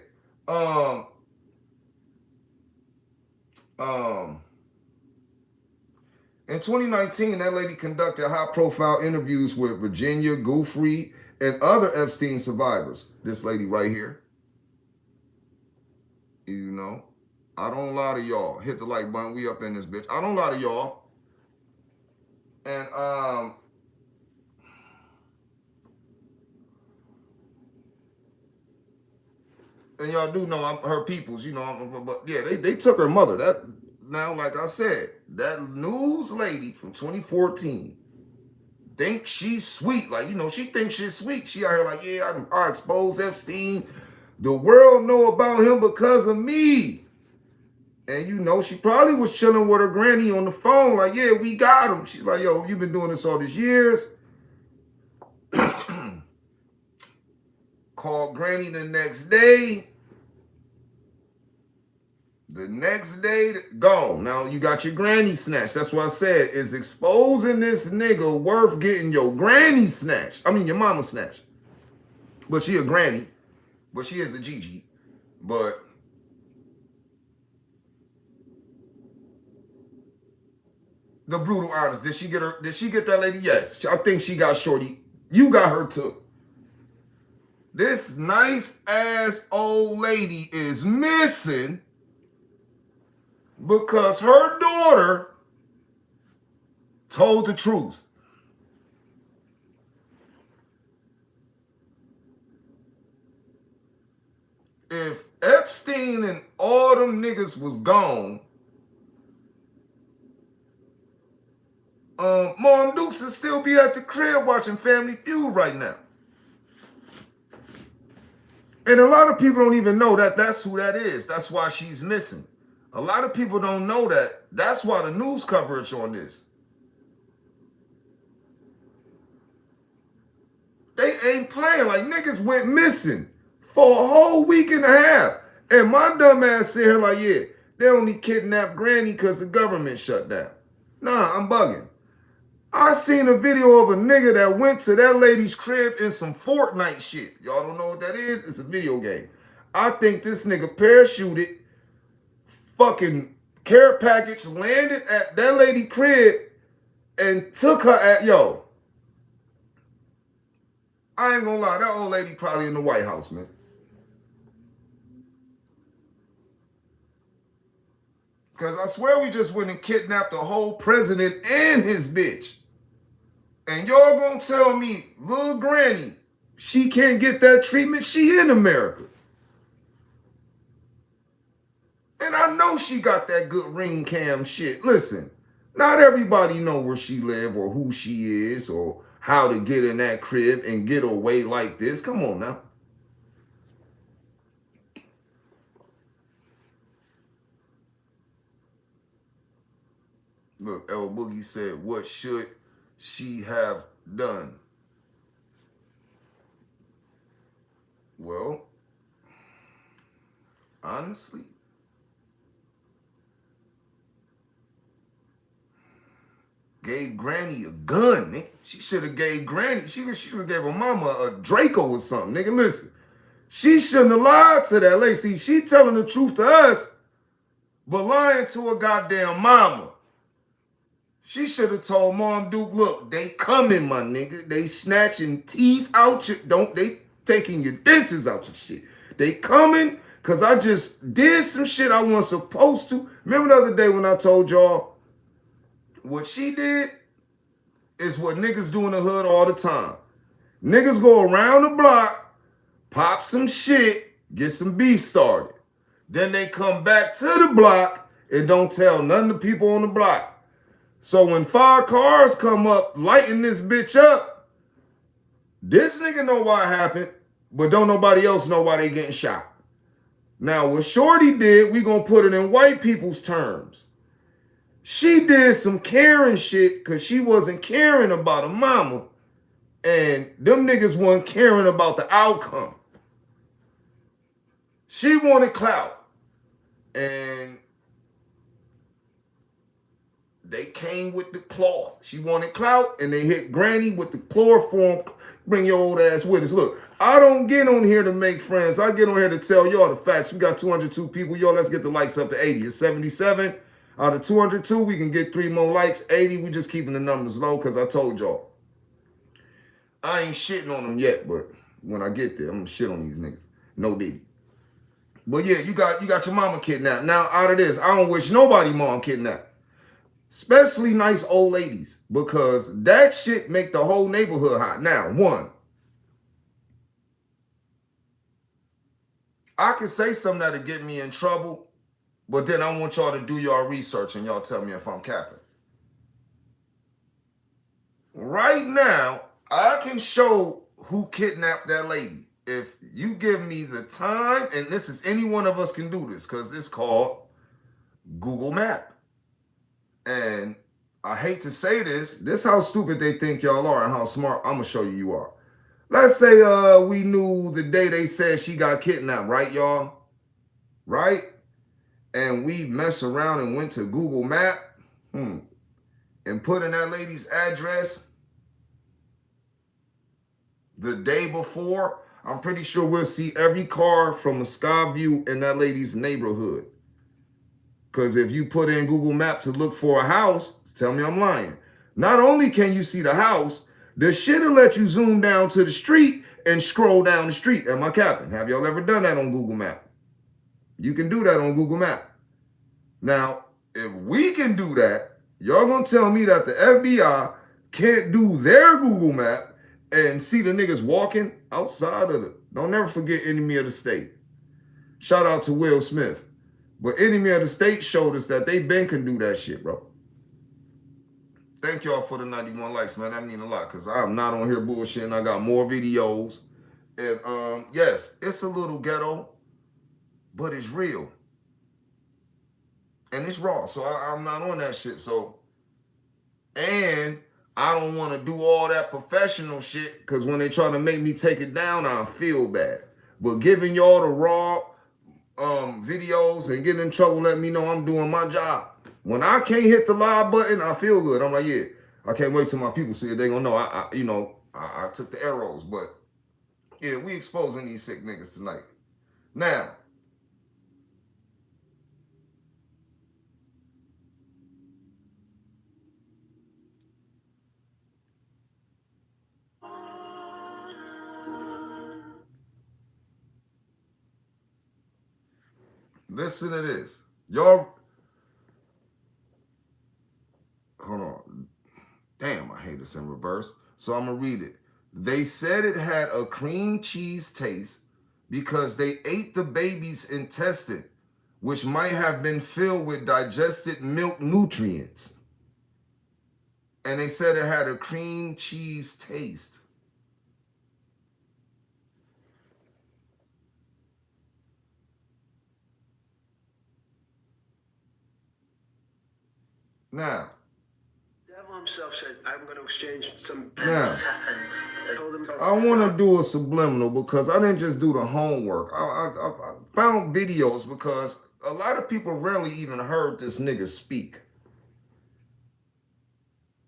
In 2019, that lady conducted high-profile interviews with Virginia Guthrie and other Epstein survivors. This lady right here. You know, I don't lie to y'all. Hit the like button. We up in this bitch. I don't lie to y'all. And y'all do know I'm her peoples, you know. But yeah, they took her mother. That now, like I said, that news lady from 2014 think she's sweet. Like, you know, she thinks she's sweet. She out here like, yeah, I exposed Epstein. The world know about him because of me. And, you know, she probably was chilling with her granny on the phone. Like, yeah, we got him. She's like, yo, you've been doing this all these years. Called granny the next day. The next day, gone. Now you got your granny snatched. That's what I said. Is exposing this nigga worth getting your granny snatched? I mean, your mama snatched. But she a granny. But she is a Gigi. But the brutal honest. Did she get that lady? Yes. I think she got shorty. You got her too. This nice ass old lady is missing because her daughter told the truth. If Epstein and all them niggas was gone, Mom Dukes would still be at the crib watching Family Feud right now. And a lot of people don't even know that that's who that is. That's why she's missing. A lot of people don't know that. That's why the news coverage on this. They ain't playing. Like, niggas went missing for a whole week and a half. And my dumb ass sit here like, yeah, they only kidnapped Granny because the government shut down. Nah, I'm bugging. I seen a video of a nigga that went to that lady's crib in some Fortnite shit. Y'all don't know what that is? It's a video game. I think this nigga parachuted, fucking care package, landed at that lady crib and took her at, yo. I ain't gonna lie, that old lady probably in the White House, man. Because I swear we just went and kidnapped the whole president and his bitch. And y'all gonna tell me, little granny, she can't get that treatment? She in America. And I know she got that good ring cam shit. Listen, not everybody know where she live or who she is or how to get in that crib and get away like this. Come on now. Look, El Boogie said, what should she have done? Well, honestly, gave Granny a gun, nigga. She should have gave Granny, she should have gave her mama a Draco or something, nigga. Listen, she shouldn't have lied to that lady. See, she telling the truth to us, but lying to her goddamn mama. She should have told Mom Duke, look, they coming, my nigga. They snatching teeth out your, they taking your dentures out your shit. They coming, because I just did some shit I wasn't supposed to. Remember the other day when I told y'all, what she did is what niggas do in the hood all the time. Niggas go around the block, pop some shit, get some beef started. Then they come back to the block and don't tell none of the people on the block. So when 5 cars come up, lighting this bitch up, this nigga know why it happened, but don't nobody else know why they getting shot. Now, what Shorty did, we gonna put it in white people's terms. She did some caring shit because she wasn't caring about her mama, and them niggas weren't caring about the outcome. She wanted clout, and they came with the cloth. She wanted clout, and they hit Granny with the chloroform. Bring your old ass with us. Look, I don't get on here to make friends. I get on here to tell y'all the facts. We got 202 people. Yo, let's get the likes up to 80. It's 77. Out of 202, we can get 3 more likes. 80, we just keeping the numbers low because I told y'all. I ain't shitting on them yet, but when I get there, I'm gonna shit on these niggas. No diddy. But yeah, you got your mama kidnapped. Now, out of this, I don't wish nobody mom kidnapped. Especially nice old ladies, because that shit make the whole neighborhood hot. Now, one, I could say something that'll get me in trouble, but then I want y'all to do y'all research and y'all tell me if I'm capping. right now, I can show who kidnapped that lady. If you give me the time, and this is any one of us can do this, because this is called Google Map. And I hate to say this is how stupid they think y'all are and how smart I'm gonna show you are. Let's say we knew the day they said she got kidnapped, right, y'all? Right? And we messed around and went to Google Map and put in that lady's address the day before. I'm pretty sure we'll see every car from a sky view in that lady's neighborhood. Because if you put in Google Map to look for a house, tell me I'm lying. Not only can you see the house, the shit will let you zoom down to the street and scroll down the street. Am I capping? Have y'all ever done that on Google Map? You can do that on Google Map. Now, if we can do that, y'all gonna tell me that the FBI can't do their Google Map and see the niggas walking outside of the... Don't never forget Enemy of the State. Shout out to Will Smith. But Enemy of the State showed us that they been can do that shit, bro. Thank y'all for the 91 likes, man. That mean a lot, because I'm not on here bullshitting. I got more videos. And yes, it's a little ghetto, but it's real. And it's raw, so I'm not on that shit. So, and I don't want to do all that professional shit, because when they try to make me take it down, I feel bad. But giving y'all the raw videos and getting in trouble, let me know I'm doing my job. When I can't hit the live button, I feel good. I'm like, yeah, I can't wait till my people see it. They gonna know I took the arrows. But yeah, we exposing these sick niggas tonight. Now, listen to this. Y'all, hold on. Damn, I hate this in reverse. So I'm going to read it. They said it had a cream cheese taste because they ate the baby's intestine, which might have been filled with digested milk nutrients. And they said it had a cream cheese taste. Now, the devil himself said, I'm going to exchange some... Now, I want to do a subliminal because I didn't just do the homework. I found videos because a lot of people rarely even heard this nigga speak.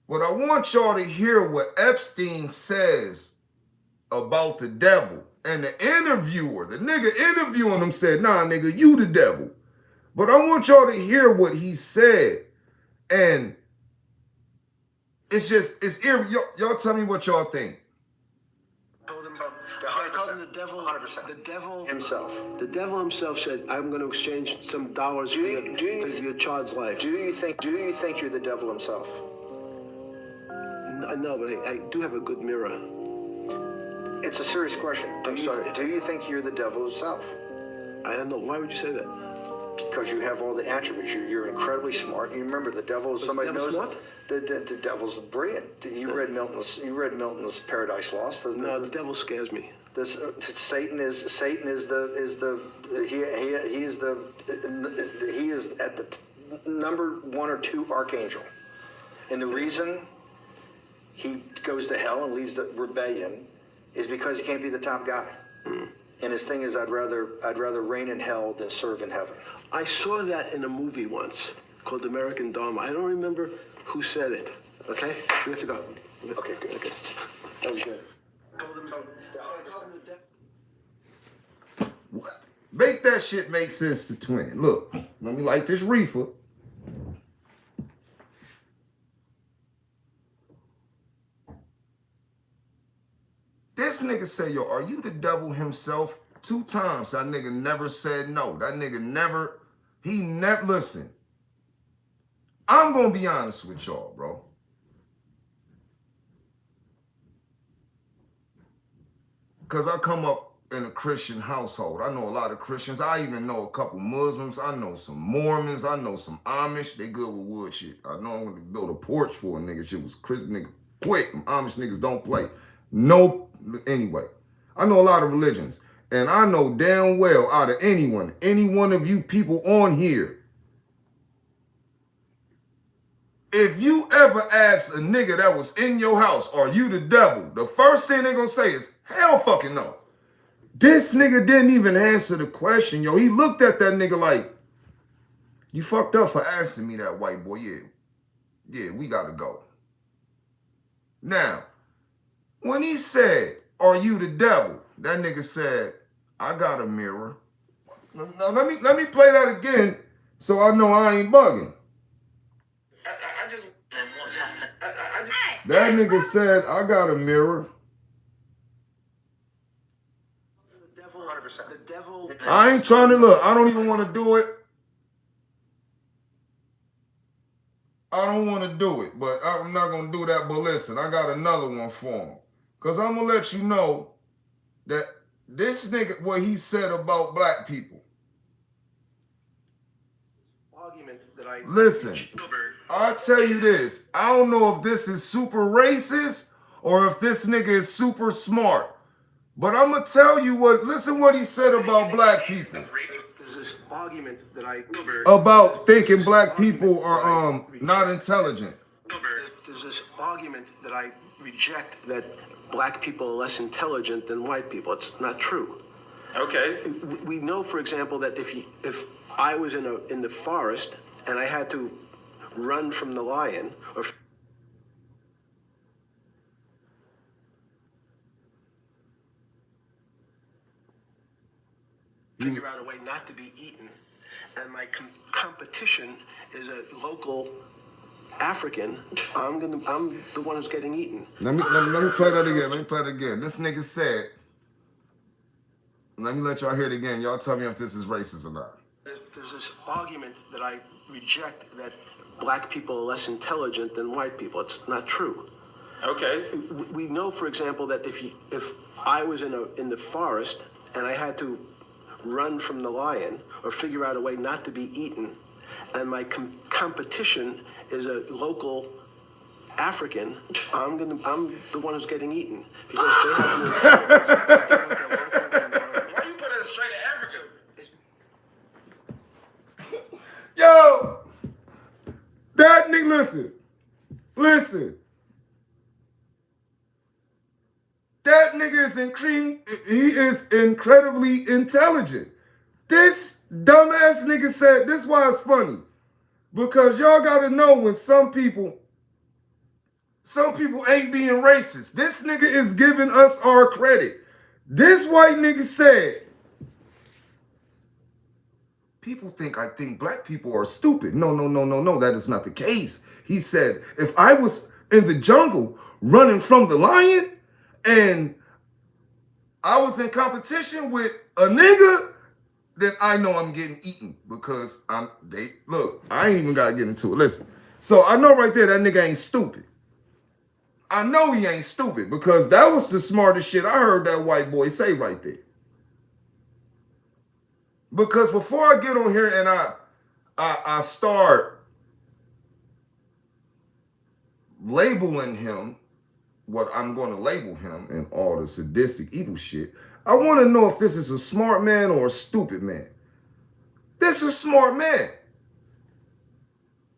But I want y'all to hear what Epstein says about the devil. And the interviewer, the nigga interviewing him said, nah, nigga, you the devil. But I want y'all to hear what he said. And it's just, it's eerie. Y'all tell me what y'all think. I told him the devil, 100%. The devil Himself. The devil himself said, "I'm going to exchange some dollars for your child's life." Do you think you're the devil himself? No, but I do have a good mirror. It's a serious question. Do you think you're the devil himself? I don't know. Why would you say that? Because you have all the attributes. You're incredibly smart. You remember the devil is somebody knows smart? The devil's brilliant. You read Milton's Paradise Lost. No, the devil scares me. Satan is at the number 1 or 2 archangel, and the reason he goes to hell and leads the rebellion is because he can't be the top guy. And his thing is, I'd rather reign in hell than serve in heaven. I saw that in a movie once called American Dharma. I don't remember who said it. Okay, we have to go. Okay, good. Okay, that was good. What? Make that shit make sense to Twin. Look, let me light this reefer. This nigga say, yo, are you the devil himself? 2 times that nigga never said no. That nigga never, listen. I'm gonna be honest with y'all, bro. Because I come up in a Christian household. I know a lot of Christians. I even know a couple Muslims. I know some Mormons. I know some Amish. They good with wood shit. I know I'm gonna build a porch for a nigga. Shit was Christian nigga. quick. Amish niggas don't play. No, anyway. I know a lot of religions. And I know damn well out of any one of you people on here, if you ever ask a nigga that was in your house, are you the devil? The first thing they gonna say is, hell fucking no. This nigga didn't even answer the question, yo. He looked at that nigga like, you fucked up for asking me that, white boy. Yeah, we gotta go. Now, when he said, are you the devil? That nigga said, I got a mirror. Now let me play that again so I know I ain't bugging. That nigga said, I got a mirror. The devil. I ain't trying to look. I don't even want to do it. I don't want to do it, but I'm not going to do that. But listen, I got another one for him. Because I'm going to let you know that this nigga, what he said about black people. Argument that I listen, I'll tell you this. I don't know if this is super racist or if this nigga is super smart. But I'm going to tell you listen what he said about black people. There's this argument that I... About thinking black people are not intelligent. There's this argument that I reject that black people are less intelligent than white people. It's not true. Okay. We know, for example, that if I was in the forest and I had to run from the lion or figure out a way not to be eaten, and my competition is a local African, I'm the one who's getting eaten. Let me play that again. This nigga said, let me let y'all hear it again. Y'all tell me if this is racist or not. There's this argument that I reject that black people are less intelligent than white people. It's not true. Okay. We know, for example, that if I was in the forest and I had to run from the lion or figure out a way not to be eaten, and my competition is a local African, I'm the one who's getting eaten because they have the Why you put it straight to Africa? Yo, that nigga, listen. That nigga is incredibly intelligent. This dumbass nigga said, this is why it's funny. Because y'all gotta know when some people ain't being racist. This nigga is giving us our credit. This white nigga said, people think I think black people are stupid. No, that is not the case. He said, if I was in the jungle running from the lion and I was in competition with a nigga, then I know I'm getting eaten because look, I ain't even gotta get into it. Listen. So I know right there that nigga ain't stupid. I know he ain't stupid because that was the smartest shit I heard that white boy say right there. Because before I get on here and I start labeling him what I'm going to label him and all the sadistic evil shit, I want to know if this is a smart man or a stupid man. This is a smart man.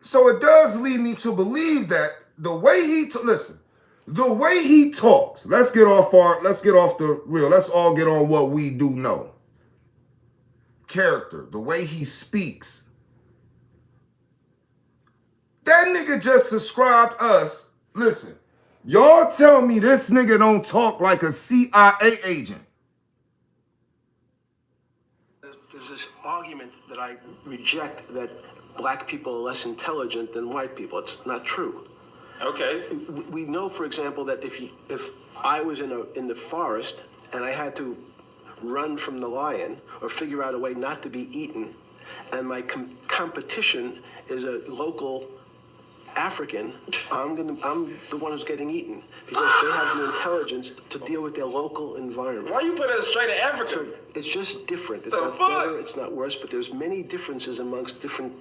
So it does lead me to believe that the way he the way he talks, let's get off the real. Let's all get on what we do know. Character, the way he speaks. That nigga just described us. Listen, y'all tell me this nigga don't talk like a CIA agent. There's this argument that I reject that black people are less intelligent than white people. It's not true. Okay. We know, for example, that if I was in the forest and I had to run from the lion or figure out a way not to be eaten, and my competition is a local African, I'm the one who's getting eaten because they have the intelligence to deal with their local environment. Why you put it straight to Africa? So it's just different. It's not better, it's not worse, but there's many differences amongst different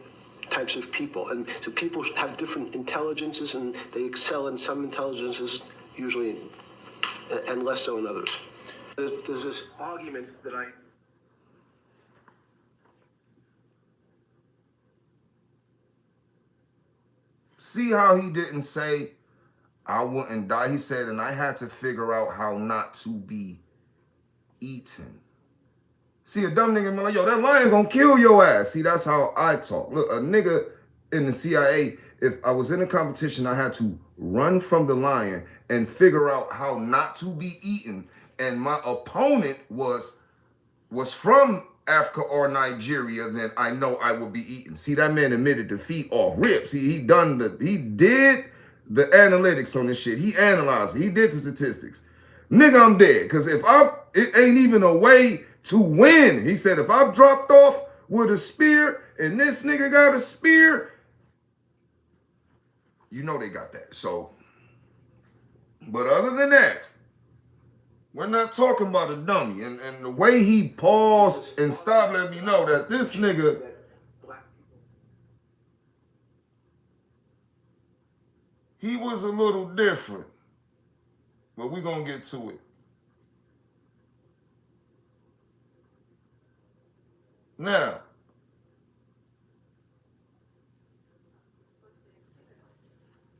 types of people. And so people have different intelligences, and they excel in some intelligences usually, and less so in others. There's this argument that See how he didn't say, I wouldn't die. He said, and I had to figure out how not to be eaten. See, a dumb nigga be like, yo, that lion gonna kill your ass. See, that's how I talk. Look, a nigga in the CIA, if I was in a competition, I had to run from the lion and figure out how not to be eaten. And my opponent was from Africa or Nigeria, then I know I will be eaten. See, that man admitted defeat off rip. See, he did the analytics on this shit. He analyzed it. He did the statistics. Nigga, I'm dead. Because it ain't even a way to win. He said, if I'm dropped off with a spear and this nigga got a spear, you know they got that. So, but other than that, we're not talking about a dummy. And the way he paused and stopped let me know that this nigga, he was a little different. But we're going to get to it. Now,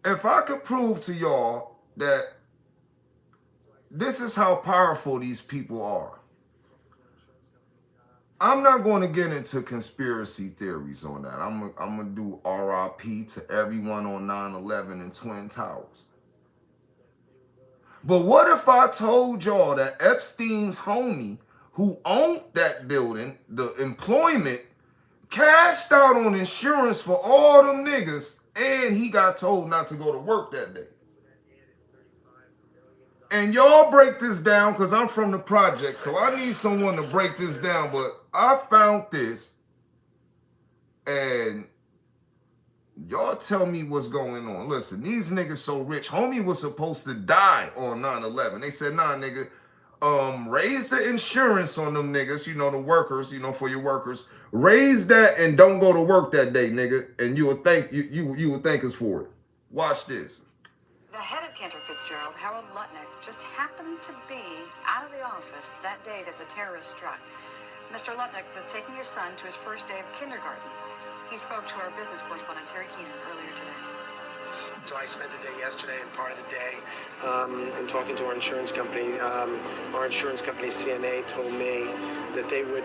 if I could prove to y'all that this is how powerful these people are, I'm not going to get into conspiracy theories on that. I'm going to do RIP to everyone on 9/11 and Twin Towers. But what if I told y'all that Epstein's homie who owned that building, the employment, cashed out on insurance for all them niggas, and he got told not to go to work that day? And y'all break this down, because I'm from the project, so I need someone to break this down. But I found this, and y'all tell me what's going on. Listen, these niggas so rich. Homie was supposed to die on 9/11. They said, nah, nigga, raise the insurance on them niggas, you know, the workers, you know, for your workers. Raise that and don't go to work that day, nigga. And you would thank you would thank us for it. Watch this. The head of Cantor Fitzgerald, Harold Lutnick, just happened to be out of the office that day that the terrorists struck. Mr. Lutnick was taking his son to his first day of kindergarten. He spoke to our business correspondent, Terry Keenan, earlier today. So I spent the day yesterday and part of the day and talking to our insurance company. Our insurance company, CNA, told me that they would,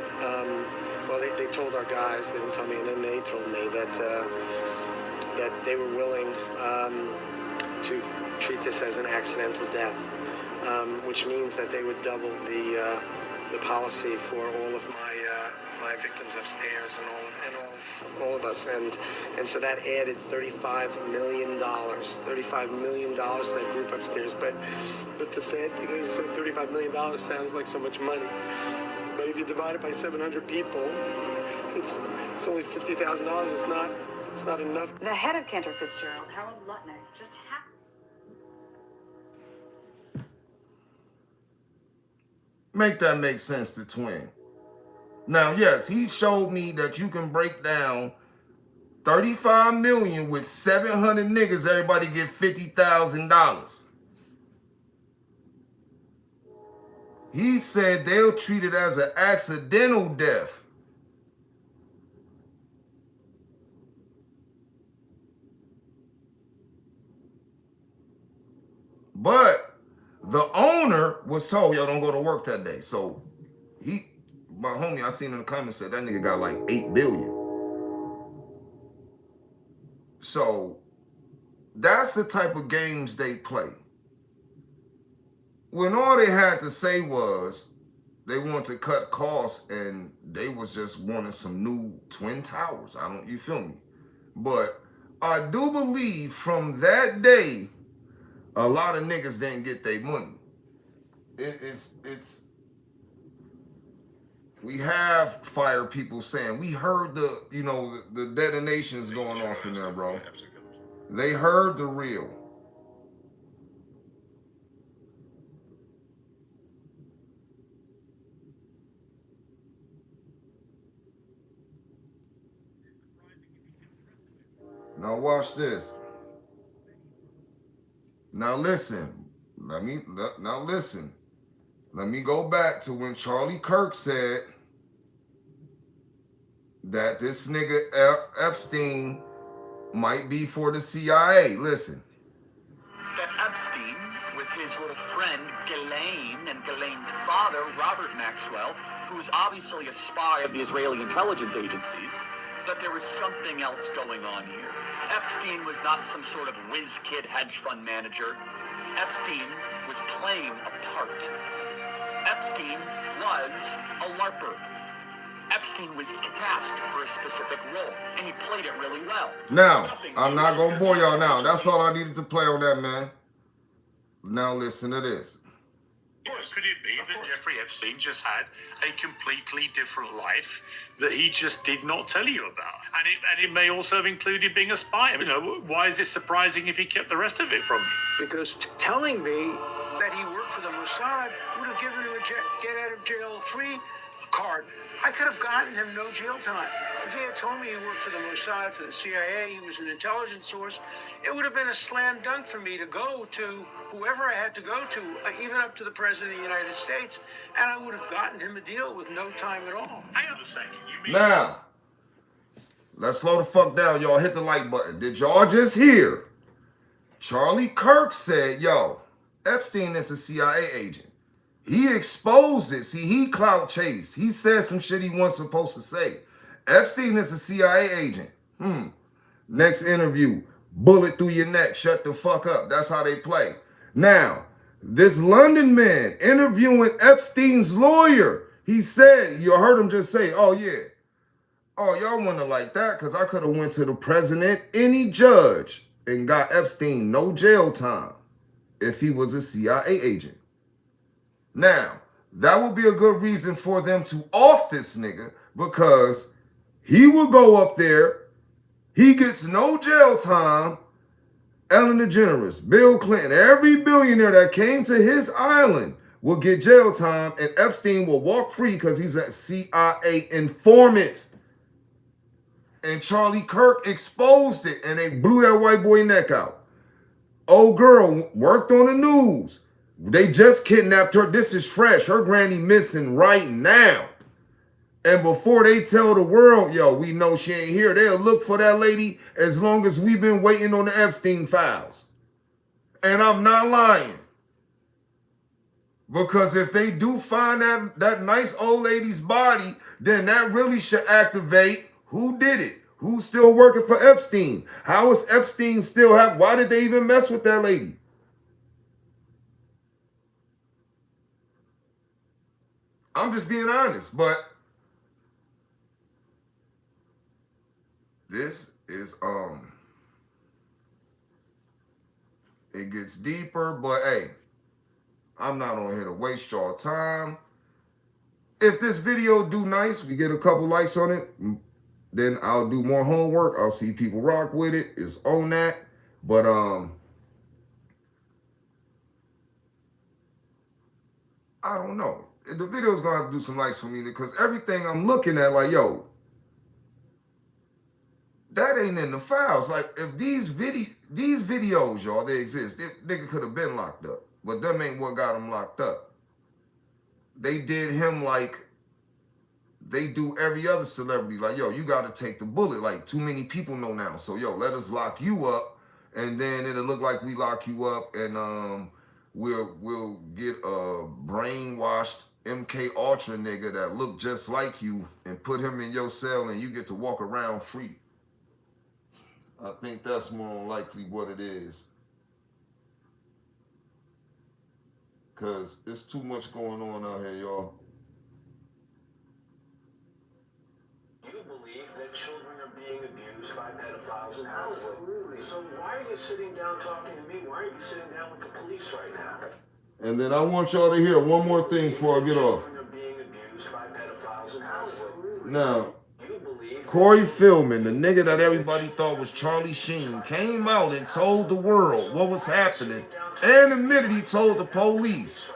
they told our guys, they didn't tell me, and then they told me that they were willing to treat this as an accidental death, which means that they would double the policy for all of my victims upstairs and all of us, and so that added $35 million to that group upstairs. But the sad thing is, $35 million sounds like so much money, but if you divide it by 700 people, it's only $50,000. It's not enough. The head of Cantor Fitzgerald, Harold Lutnick, just happened. Make that make sense to Twin. Now, yes, he showed me that you can break down 35 million with 700 niggas, everybody get $50,000. He said they'll treat it as an accidental death. But the owner was told, yo, don't go to work that day. So my homie, I seen in the comments, said that nigga got like 8 billion. So that's the type of games they play. When all they had to say was they wanted to cut costs and they was just wanting some new Twin Towers. You feel me? But I do believe from that day, a lot of niggas didn't get their money. We have fire people saying, we heard the detonations going off in there, bro. They heard the real. Now watch this. Now listen. Now listen. Let me go back to when Charlie Kirk said that this nigga Epstein might be for the CIA. Listen. That Epstein, with his little friend Ghislaine and Ghislaine's father, Robert Maxwell, who was obviously a spy of the Israeli intelligence agencies, that there was something else going on here. Epstein was not some sort of whiz-kid hedge fund manager. Epstein was playing a part. Epstein was a LARPer. Epstein was cast for a specific role, and he played it really well. Now, I'm not going to bore y'all now. That's all I needed to play on that, man. Now listen to this. Could it be that Jeffrey Epstein just had a completely different life that he just did not tell you about? And it may also have included being a spy. You know, why is it surprising if he kept the rest of it from you? Because telling me that he worked for the Mossad would have given him a get out of jail free card. I could have gotten him no jail time. If he had told me he worked for the Mossad, for the CIA, he was an intelligence source, it would have been a slam dunk for me to go to whoever I had to go to, even up to the President of the United States, and I would have gotten him a deal with no time at all. Hang on a second. You mean... Now, let's slow the fuck down, y'all. Hit the like button. Did y'all just hear? Charlie Kirk said, yo, Epstein is a CIA agent. He exposed it. See, he clout chased. He said some shit he wasn't supposed to say. Epstein is a CIA agent. Next interview, bullet through your neck, shut the fuck up. That's how they play. Now, this London man interviewing Epstein's lawyer, he said, you heard him just say, oh yeah, oh y'all wanna like that? Because I could have went to the president, any judge, and got Epstein no jail time if he was a CIA agent. Now, that would be a good reason for them to off this nigga, because he will go up there, he gets no jail time. Ellen DeGeneres, Bill Clinton, every billionaire that came to his island will get jail time, and Epstein will walk free because he's a CIA informant. And Charlie Kirk exposed it, and they blew that white boy neck out. Old girl worked on the news. They just kidnapped her. This is fresh. Her granny missing right now. And before they tell the world, yo, we know she ain't here, they'll look for that lady as long as we've been waiting on the Epstein files. And I'm not lying. Because if they do find that nice old lady's body, then that really should activate who did it. Who's still working for Epstein? How is Epstein still have, why did they even mess with that lady? I'm just being honest, but this is, it gets deeper, but hey, I'm not on here to waste y'all time. If this video do nice, we get a couple likes on it, then I'll do more homework. I'll see people rock with it. It's on that. But, I don't know. The video's gonna have to do some likes for me because everything I'm looking at, like, yo, that ain't in the files. Like, if these videos, y'all, they exist, nigga could have been locked up, but them ain't what got him locked up. They did him like they do every other celebrity. Like, yo, you got to take the bullet. Like, too many people know now. So, yo, let us lock you up, and then it'll look like we lock you up, and we'll get a brainwashed MK Ultra nigga that look just like you and put him in your cell, and you get to walk around free. I think that's more likely what it is. Because there's too much going on out here, y'all. You believe that children are being abused by pedophiles and how? Absolutely. So why are you sitting down talking to me? Why aren't you sitting down with the police right now? And then I want y'all to hear one more thing before I get off. Children are being abused by pedophiles and how? Absolutely. Now, Corey Feldman, the nigga that everybody thought was Charlie Sheen, came out and told the world what was happening and admitted he told the police.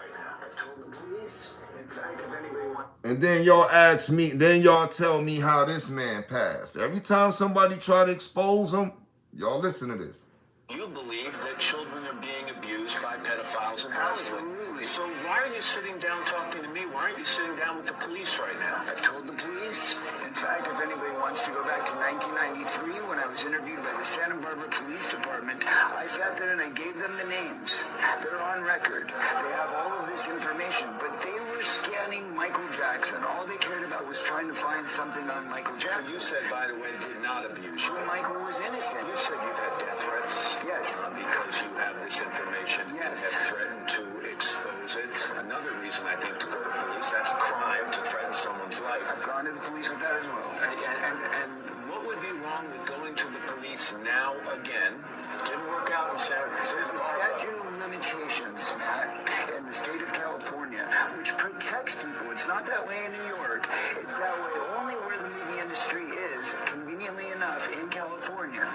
And then y'all ask me, then y'all tell me how this man passed. Every time somebody try to expose him, Y'all listen to this. You believe that children are being abused by pedophiles in housing. Absolutely. So why are you sitting down talking to me? Why aren't you sitting down with the police right now? I've told the police. In fact, if anybody wants to go back to 1993 when I was interviewed by the Santa Barbara Police Department, I sat there and I gave them the names. They're on record. They have all of this information, but they were scanning Michael Jackson. All they cared about was trying to find something on Michael Jackson. You said, by the way, did not abuse you. Michael was innocent. You said you've had death threats. Yes. Because you have this information and Yes. have threatened to expose it. Another reason I think to go to police, that's a crime to threaten someone's life. I've gone to the police with that as well. And what would be wrong with going to the police now again? Didn't work out in Santa There's a statute of limitations, Matt, in the state of California, which protects people. It's not that way in New York. It's that way only where the movie industry is, conveniently enough, in California.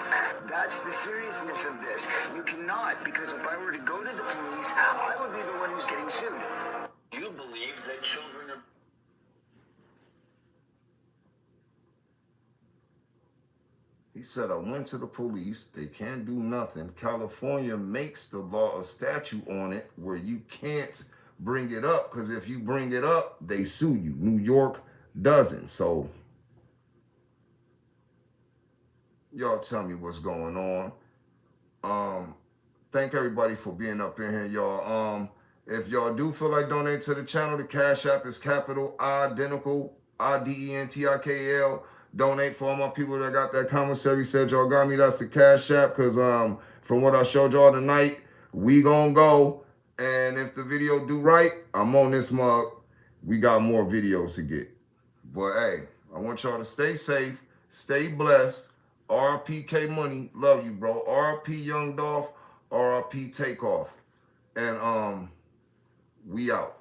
That's the seriousness of this. You cannot, because if I were to go to the police, I would be the one who's getting sued. You believe that children are... He said, I went to the police. They can't do nothing. California makes the law a statute on it where you can't bring it up, because if you bring it up, they sue you. New York doesn't. So y'all tell me what's going on. Thank everybody for being up in here, y'all. If y'all do feel like donating to the channel, the Cash App is capital identical IDENTIKL. Donate for all my people that got that commissary said y'all got me. That's the Cash App, because from what I showed y'all tonight, we gonna go. And if the video do right, I'm on this mug. We got more videos to get. But hey, I want y'all to stay safe, stay blessed. RP K Money, love you, bro. RP Young Dolph, RP Takeoff. And we out.